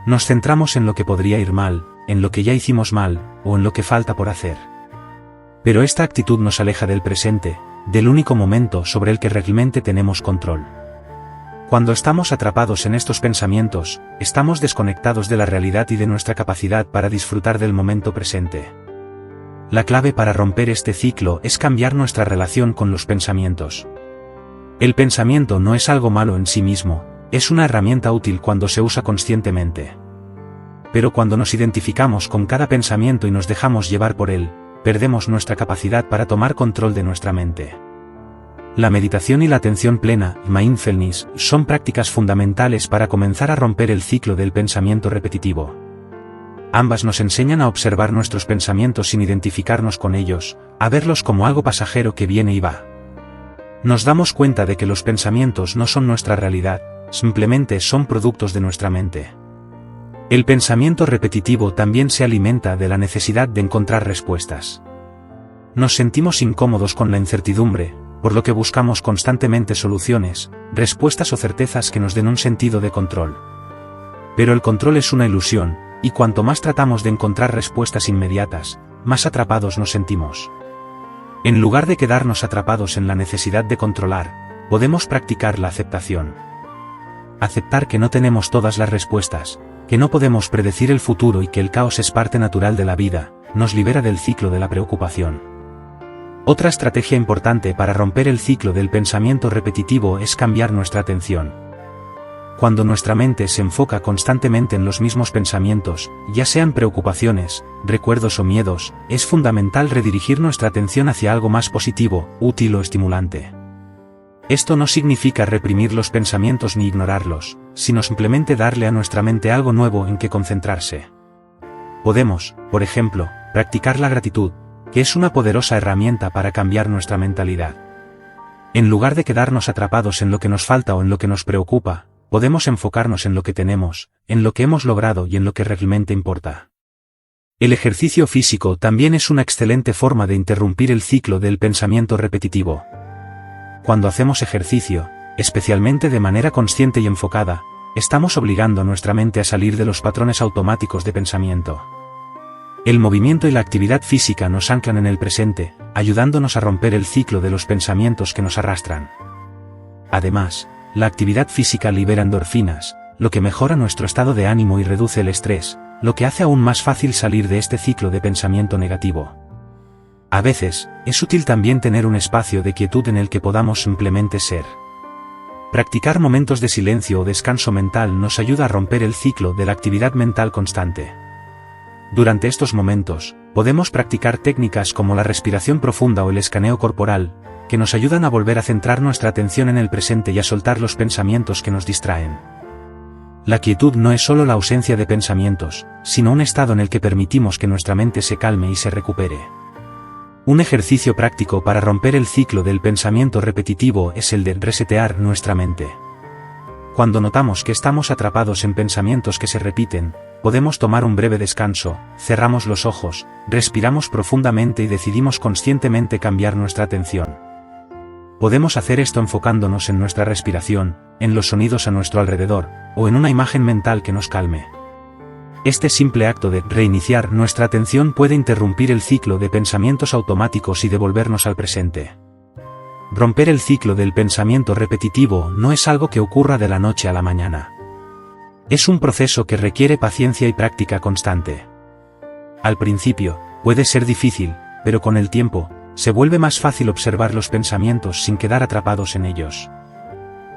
Nos centramos en lo que podría ir mal, en lo que ya hicimos mal, o en lo que falta por hacer. Pero esta actitud nos aleja del presente, del único momento sobre el que realmente tenemos control. Cuando estamos atrapados en estos pensamientos, estamos desconectados de la realidad y de nuestra capacidad para disfrutar del momento presente. La clave para romper este ciclo es cambiar nuestra relación con los pensamientos. El pensamiento no es algo malo en sí mismo, es una herramienta útil cuando se usa conscientemente. Pero cuando nos identificamos con cada pensamiento y nos dejamos llevar por él, perdemos nuestra capacidad para tomar control de nuestra mente. La meditación y la atención plena, mindfulness, son prácticas fundamentales para comenzar a romper el ciclo del pensamiento repetitivo. Ambas nos enseñan a observar nuestros pensamientos sin identificarnos con ellos, a verlos como algo pasajero que viene y va. Nos damos cuenta de que los pensamientos no son nuestra realidad, simplemente son productos de nuestra mente. El pensamiento repetitivo también se alimenta de la necesidad de encontrar respuestas. Nos sentimos incómodos con la incertidumbre, por lo que buscamos constantemente soluciones, respuestas o certezas que nos den un sentido de control. Pero el control es una ilusión, y cuanto más tratamos de encontrar respuestas inmediatas, más atrapados nos sentimos. En lugar de quedarnos atrapados en la necesidad de controlar, podemos practicar la aceptación. Aceptar que no tenemos todas las respuestas, que no podemos predecir el futuro y que el caos es parte natural de la vida, nos libera del ciclo de la preocupación. Otra estrategia importante para romper el ciclo del pensamiento repetitivo es cambiar nuestra atención. Cuando nuestra mente se enfoca constantemente en los mismos pensamientos, ya sean preocupaciones, recuerdos o miedos, es fundamental redirigir nuestra atención hacia algo más positivo, útil o estimulante. Esto no significa reprimir los pensamientos ni ignorarlos, sino simplemente darle a nuestra mente algo nuevo en que concentrarse. Podemos, por ejemplo, practicar la gratitud, que es una poderosa herramienta para cambiar nuestra mentalidad. En lugar de quedarnos atrapados en lo que nos falta o en lo que nos preocupa, podemos enfocarnos en lo que tenemos, en lo que hemos logrado y en lo que realmente importa. El ejercicio físico también es una excelente forma de interrumpir el ciclo del pensamiento repetitivo. Cuando hacemos ejercicio, especialmente de manera consciente y enfocada, estamos obligando a nuestra mente a salir de los patrones automáticos de pensamiento. El movimiento y la actividad física nos anclan en el presente, ayudándonos a romper el ciclo de los pensamientos que nos arrastran. Además, la actividad física libera endorfinas, lo que mejora nuestro estado de ánimo y reduce el estrés, lo que hace aún más fácil salir de este ciclo de pensamiento negativo. A veces, es útil también tener un espacio de quietud en el que podamos simplemente ser. Practicar momentos de silencio o descanso mental nos ayuda a romper el ciclo de la actividad mental constante. Durante estos momentos, podemos practicar técnicas como la respiración profunda o el escaneo corporal, que nos ayudan a volver a centrar nuestra atención en el presente y a soltar los pensamientos que nos distraen. La quietud no es solo la ausencia de pensamientos, sino un estado en el que permitimos que nuestra mente se calme y se recupere. Un ejercicio práctico para romper el ciclo del pensamiento repetitivo es el de resetear nuestra mente. Cuando notamos que estamos atrapados en pensamientos que se repiten, podemos tomar un breve descanso, cerramos los ojos, respiramos profundamente y decidimos conscientemente cambiar nuestra atención. Podemos hacer esto enfocándonos en nuestra respiración, en los sonidos a nuestro alrededor, o en una imagen mental que nos calme. Este simple acto de reiniciar nuestra atención puede interrumpir el ciclo de pensamientos automáticos y devolvernos al presente. Romper el ciclo del pensamiento repetitivo no es algo que ocurra de la noche a la mañana. Es un proceso que requiere paciencia y práctica constante. Al principio, puede ser difícil, pero con el tiempo, se vuelve más fácil observar los pensamientos sin quedar atrapados en ellos.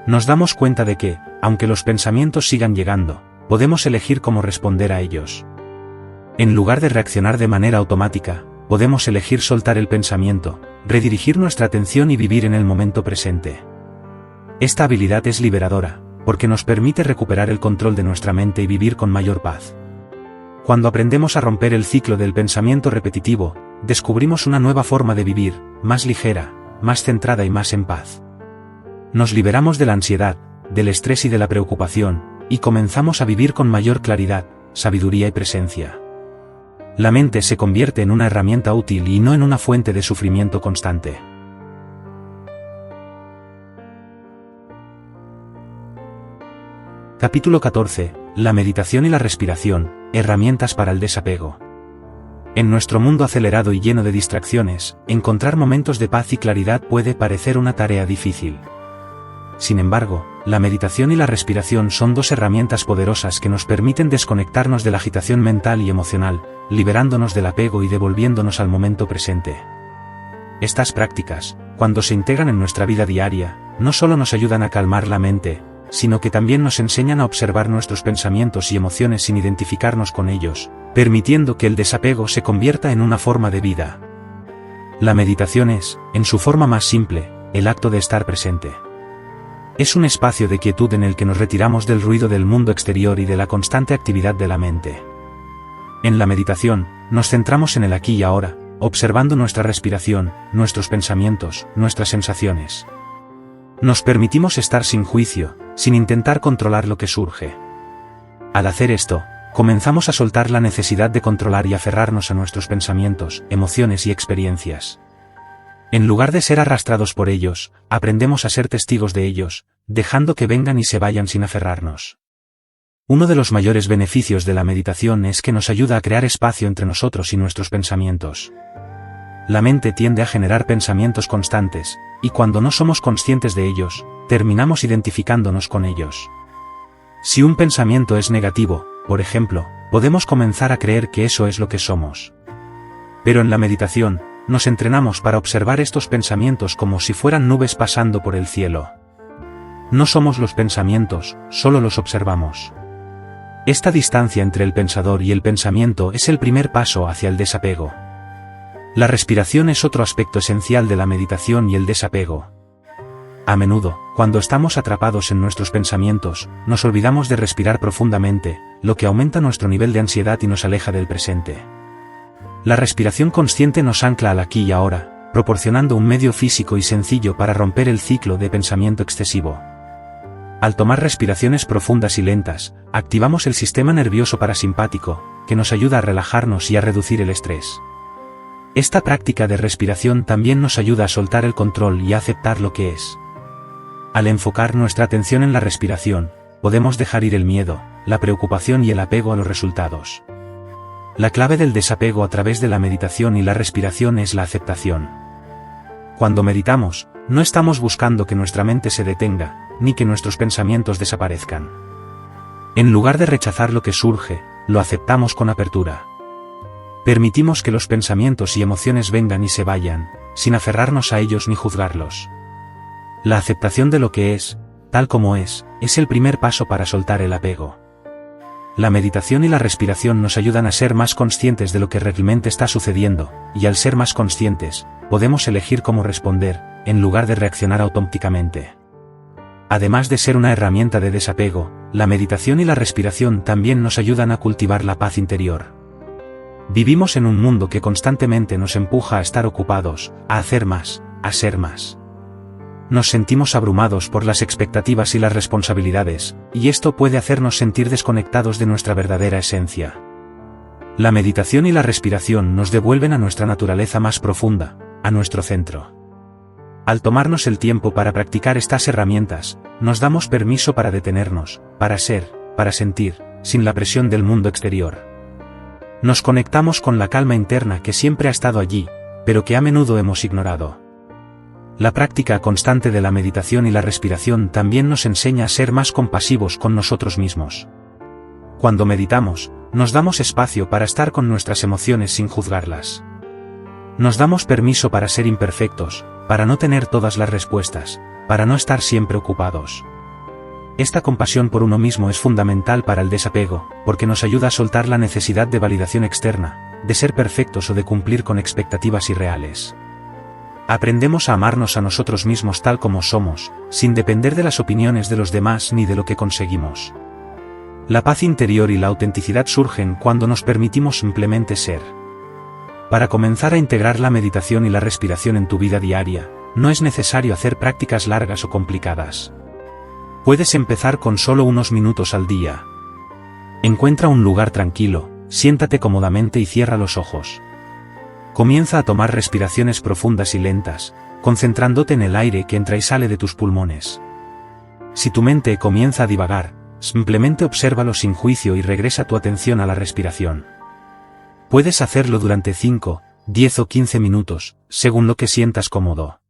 Nos damos cuenta de que, aunque los pensamientos sigan llegando, podemos elegir cómo responder a ellos. En lugar de reaccionar de manera automática, podemos elegir soltar el pensamiento, redirigir nuestra atención y vivir en el momento presente. Esta habilidad es liberadora, porque nos permite recuperar el control de nuestra mente y vivir con mayor paz. Cuando aprendemos a romper el ciclo del pensamiento repetitivo, descubrimos una nueva forma de vivir, más ligera, más centrada y más en paz. Nos liberamos de la ansiedad, del estrés y de la preocupación, y comenzamos a vivir con mayor claridad, sabiduría y presencia. La mente se convierte en una herramienta útil y no en una fuente de sufrimiento constante. Capítulo 14. La meditación y la respiración, herramientas para el desapego. En nuestro mundo acelerado y lleno de distracciones, encontrar momentos de paz y claridad puede parecer una tarea difícil. Sin embargo, la meditación y la respiración son dos herramientas poderosas que nos permiten desconectarnos de la agitación mental y emocional, liberándonos del apego y devolviéndonos al momento presente. Estas prácticas, cuando se integran en nuestra vida diaria, no solo nos ayudan a calmar la mente, sino que también nos enseñan a observar nuestros pensamientos y emociones sin identificarnos con ellos, permitiendo que el desapego se convierta en una forma de vida. La meditación es, en su forma más simple, el acto de estar presente. Es un espacio de quietud en el que nos retiramos del ruido del mundo exterior y de la constante actividad de la mente. En la meditación, nos centramos en el aquí y ahora, observando nuestra respiración, nuestros pensamientos, nuestras sensaciones. Nos permitimos estar sin juicio, sin intentar controlar lo que surge. Al hacer esto, comenzamos a soltar la necesidad de controlar y aferrarnos a nuestros pensamientos, emociones y experiencias. En lugar de ser arrastrados por ellos, aprendemos a ser testigos de ellos, dejando que vengan y se vayan sin aferrarnos. Uno de los mayores beneficios de la meditación es que nos ayuda a crear espacio entre nosotros y nuestros pensamientos. La mente tiende a generar pensamientos constantes, y cuando no somos conscientes de ellos, terminamos identificándonos con ellos. Si un pensamiento es negativo, por ejemplo, podemos comenzar a creer que eso es lo que somos. Pero en la meditación, nos entrenamos para observar estos pensamientos como si fueran nubes pasando por el cielo. No somos los pensamientos, solo los observamos. Esta distancia entre el pensador y el pensamiento es el primer paso hacia el desapego. La respiración es otro aspecto esencial de la meditación y el desapego. A menudo, cuando estamos atrapados en nuestros pensamientos, nos olvidamos de respirar profundamente, lo que aumenta nuestro nivel de ansiedad y nos aleja del presente. La respiración consciente nos ancla al aquí y ahora, proporcionando un medio físico y sencillo para romper el ciclo de pensamiento excesivo. Al tomar respiraciones profundas y lentas, activamos el sistema nervioso parasimpático, que nos ayuda a relajarnos y a reducir el estrés. Esta práctica de respiración también nos ayuda a soltar el control y a aceptar lo que es. Al enfocar nuestra atención en la respiración, podemos dejar ir el miedo, la preocupación y el apego a los resultados. La clave del desapego a través de la meditación y la respiración es la aceptación. Cuando meditamos, no estamos buscando que nuestra mente se detenga, ni que nuestros pensamientos desaparezcan. En lugar de rechazar lo que surge, lo aceptamos con apertura. Permitimos que los pensamientos y emociones vengan y se vayan, sin aferrarnos a ellos ni juzgarlos. La aceptación de lo que es, tal como es el primer paso para soltar el apego. La meditación y la respiración nos ayudan a ser más conscientes de lo que realmente está sucediendo, y al ser más conscientes, podemos elegir cómo responder, en lugar de reaccionar automáticamente. Además de ser una herramienta de desapego, la meditación y la respiración también nos ayudan a cultivar la paz interior. Vivimos en un mundo que constantemente nos empuja a estar ocupados, a hacer más, a ser más. Nos sentimos abrumados por las expectativas y las responsabilidades, y esto puede hacernos sentir desconectados de nuestra verdadera esencia. La meditación y la respiración nos devuelven a nuestra naturaleza más profunda, a nuestro centro. Al tomarnos el tiempo para practicar estas herramientas, nos damos permiso para detenernos, para ser, para sentir, sin la presión del mundo exterior. Nos conectamos con la calma interna que siempre ha estado allí, pero que a menudo hemos ignorado. La práctica constante de la meditación y la respiración también nos enseña a ser más compasivos con nosotros mismos. Cuando meditamos, nos damos espacio para estar con nuestras emociones sin juzgarlas. Nos damos permiso para ser imperfectos, para no tener todas las respuestas, para no estar siempre ocupados. Esta compasión por uno mismo es fundamental para el desapego, porque nos ayuda a soltar la necesidad de validación externa, de ser perfectos o de cumplir con expectativas irreales. Aprendemos a amarnos a nosotros mismos tal como somos, sin depender de las opiniones de los demás ni de lo que conseguimos. La paz interior y la autenticidad surgen cuando nos permitimos simplemente ser. Para comenzar a integrar la meditación y la respiración en tu vida diaria, no es necesario hacer prácticas largas o complicadas. Puedes empezar con solo unos minutos al día. Encuentra un lugar tranquilo, siéntate cómodamente y cierra los ojos. Comienza a tomar respiraciones profundas y lentas, concentrándote en el aire que entra y sale de tus pulmones. Si tu mente comienza a divagar, simplemente obsérvalo sin juicio y regresa tu atención a la respiración. Puedes hacerlo durante 5, 10 o 15 minutos, según lo que sientas cómodo.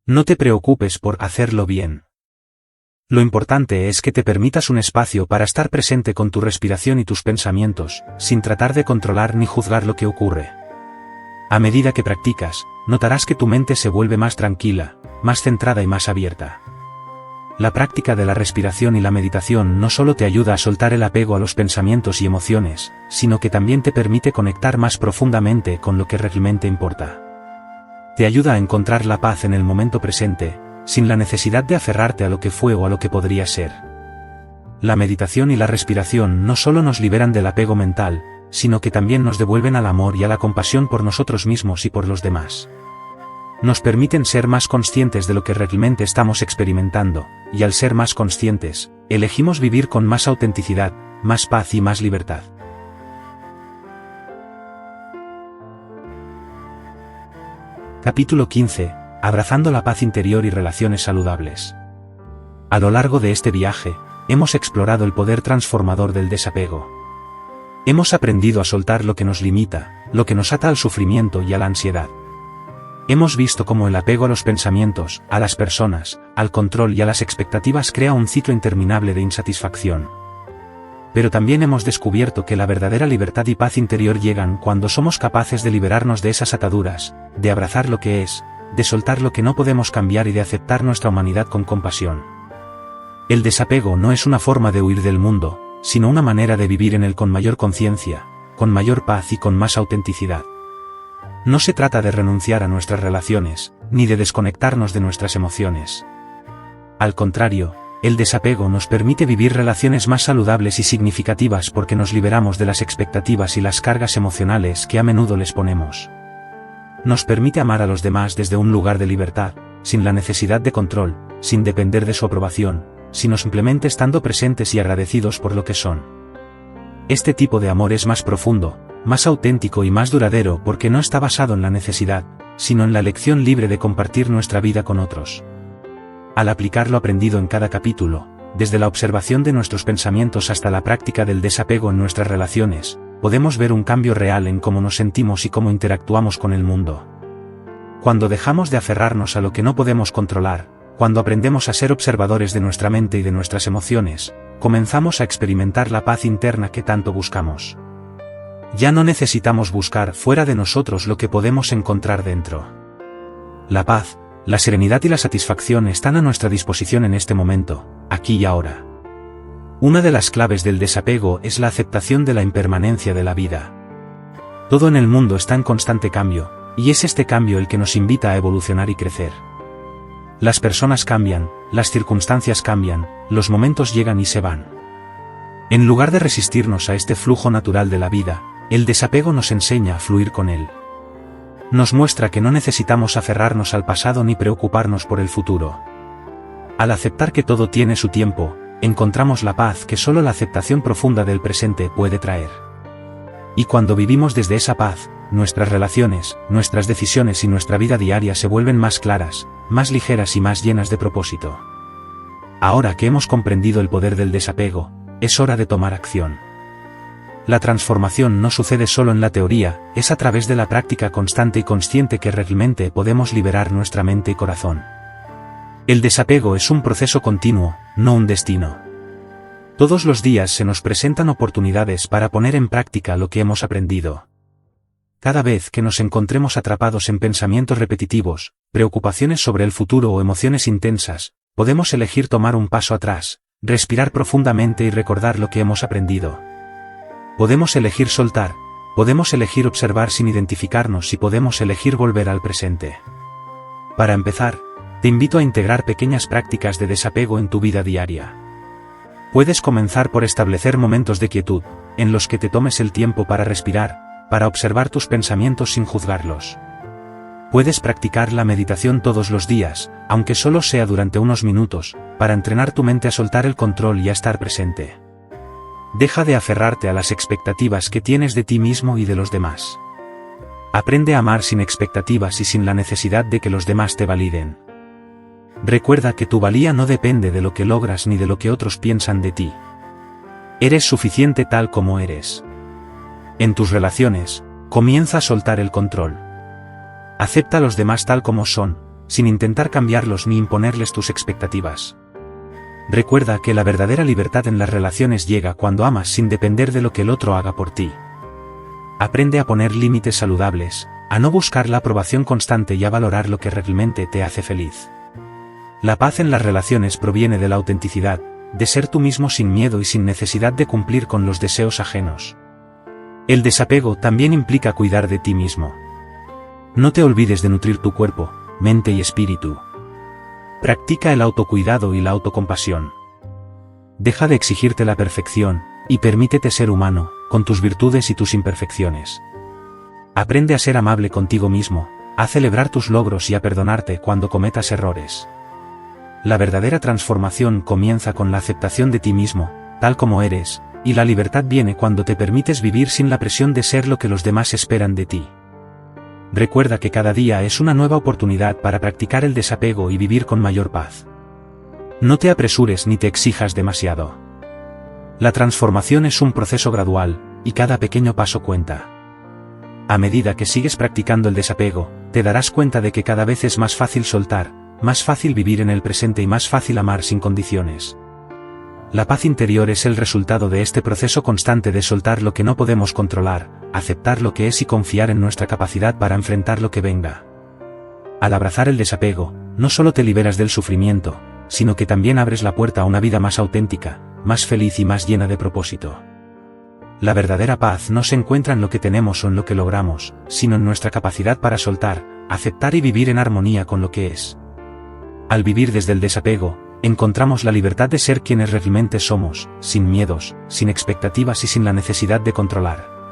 No te preocupes por hacerlo bien. Lo importante es que te permitas un espacio para estar presente con tu respiración y tus pensamientos, sin tratar de controlar ni juzgar lo que ocurre. A medida que practicas, notarás que tu mente se vuelve más tranquila, más centrada y más abierta. La práctica de la respiración y la meditación no solo te ayuda a soltar el apego a los pensamientos y emociones, sino que también te permite conectar más profundamente con lo que realmente importa. Te ayuda a encontrar la paz en el momento presente, sin la necesidad de aferrarte a lo que fue o a lo que podría ser. La meditación y la respiración no solo nos liberan del apego mental, sino que también nos devuelven al amor y a la compasión por nosotros mismos y por los demás. Nos permiten ser más conscientes de lo que realmente estamos experimentando, y al ser más conscientes, elegimos vivir con más autenticidad, más paz y más libertad. Capítulo 15. Abrazando la paz interior y relaciones saludables. A lo largo de este viaje, hemos explorado el poder transformador del desapego. Hemos aprendido a soltar lo que nos limita, lo que nos ata al sufrimiento y a la ansiedad. Hemos visto cómo el apego a los pensamientos, a las personas, al control y a las expectativas crea un ciclo interminable de insatisfacción. Pero también hemos descubierto que la verdadera libertad y paz interior llegan cuando somos capaces de liberarnos de esas ataduras, de abrazar lo que es, de soltar lo que no podemos cambiar y de aceptar nuestra humanidad con compasión. El desapego no es una forma de huir del mundo, sino una manera de vivir en él con mayor conciencia, con mayor paz y con más autenticidad. No se trata de renunciar a nuestras relaciones, ni de desconectarnos de nuestras emociones. Al contrario, el desapego nos permite vivir relaciones más saludables y significativas porque nos liberamos de las expectativas y las cargas emocionales que a menudo les ponemos. Nos permite amar a los demás desde un lugar de libertad, sin la necesidad de control, sin depender de su aprobación, sino simplemente estando presentes y agradecidos por lo que son. Este tipo de amor es más profundo, más auténtico y más duradero porque no está basado en la necesidad, sino en la elección libre de compartir nuestra vida con otros. Al aplicar lo aprendido en cada capítulo, desde la observación de nuestros pensamientos hasta la práctica del desapego en nuestras relaciones, podemos ver un cambio real en cómo nos sentimos y cómo interactuamos con el mundo. Cuando dejamos de aferrarnos a lo que no podemos controlar, cuando aprendemos a ser observadores de nuestra mente y de nuestras emociones, comenzamos a experimentar la paz interna que tanto buscamos. Ya no necesitamos buscar fuera de nosotros lo que podemos encontrar dentro. La paz, la serenidad y la satisfacción están a nuestra disposición en este momento, aquí y ahora. Una de las claves del desapego es la aceptación de la impermanencia de la vida. Todo en el mundo está en constante cambio, y es este cambio el que nos invita a evolucionar y crecer. Las personas cambian, las circunstancias cambian, los momentos llegan y se van. En lugar de resistirnos a este flujo natural de la vida, el desapego nos enseña a fluir con él. Nos muestra que no necesitamos aferrarnos al pasado ni preocuparnos por el futuro. Al aceptar que todo tiene su tiempo, encontramos la paz que solo la aceptación profunda del presente puede traer. Y cuando vivimos desde esa paz, nuestras relaciones, nuestras decisiones y nuestra vida diaria se vuelven más claras, más ligeras y más llenas de propósito. Ahora que hemos comprendido el poder del desapego, es hora de tomar acción. La transformación no sucede solo en la teoría, es a través de la práctica constante y consciente que realmente podemos liberar nuestra mente y corazón. El desapego es un proceso continuo, no un destino. Todos los días se nos presentan oportunidades para poner en práctica lo que hemos aprendido. Cada vez que nos encontremos atrapados en pensamientos repetitivos, preocupaciones sobre el futuro o emociones intensas, podemos elegir tomar un paso atrás, respirar profundamente y recordar lo que hemos aprendido. Podemos elegir soltar, podemos elegir observar sin identificarnos y podemos elegir volver al presente. Para empezar, te invito a integrar pequeñas prácticas de desapego en tu vida diaria. Puedes comenzar por establecer momentos de quietud, en los que te tomes el tiempo para respirar, para observar tus pensamientos sin juzgarlos. Puedes practicar la meditación todos los días, aunque solo sea durante unos minutos, para entrenar tu mente a soltar el control y a estar presente. Deja de aferrarte a las expectativas que tienes de ti mismo y de los demás. Aprende a amar sin expectativas y sin la necesidad de que los demás te validen. Recuerda que tu valía no depende de lo que logras ni de lo que otros piensan de ti. Eres suficiente tal como eres. En tus relaciones, comienza a soltar el control. Acepta a los demás tal como son, sin intentar cambiarlos ni imponerles tus expectativas. Recuerda que la verdadera libertad en las relaciones llega cuando amas sin depender de lo que el otro haga por ti. Aprende a poner límites saludables, a no buscar la aprobación constante y a valorar lo que realmente te hace feliz. La paz en las relaciones proviene de la autenticidad, de ser tú mismo sin miedo y sin necesidad de cumplir con los deseos ajenos. El desapego también implica cuidar de ti mismo. No te olvides de nutrir tu cuerpo, mente y espíritu. Practica el autocuidado y la autocompasión. Deja de exigirte la perfección, y permítete ser humano, con tus virtudes y tus imperfecciones. Aprende a ser amable contigo mismo, a celebrar tus logros y a perdonarte cuando cometas errores. La verdadera transformación comienza con la aceptación de ti mismo, tal como eres, y la libertad viene cuando te permites vivir sin la presión de ser lo que los demás esperan de ti. Recuerda que cada día es una nueva oportunidad para practicar el desapego y vivir con mayor paz. No te apresures ni te exijas demasiado. La transformación es un proceso gradual, y cada pequeño paso cuenta. A medida que sigues practicando el desapego, te darás cuenta de que cada vez es más fácil soltar, más fácil vivir en el presente y más fácil amar sin condiciones. La paz interior es el resultado de este proceso constante de soltar lo que no podemos controlar, aceptar lo que es y confiar en nuestra capacidad para enfrentar lo que venga. Al abrazar el desapego, no solo te liberas del sufrimiento, sino que también abres la puerta a una vida más auténtica, más feliz y más llena de propósito. La verdadera paz no se encuentra en lo que tenemos o en lo que logramos, sino en nuestra capacidad para soltar, aceptar y vivir en armonía con lo que es. Al vivir desde el desapego, encontramos la libertad de ser quienes realmente somos, sin miedos, sin expectativas y sin la necesidad de controlar.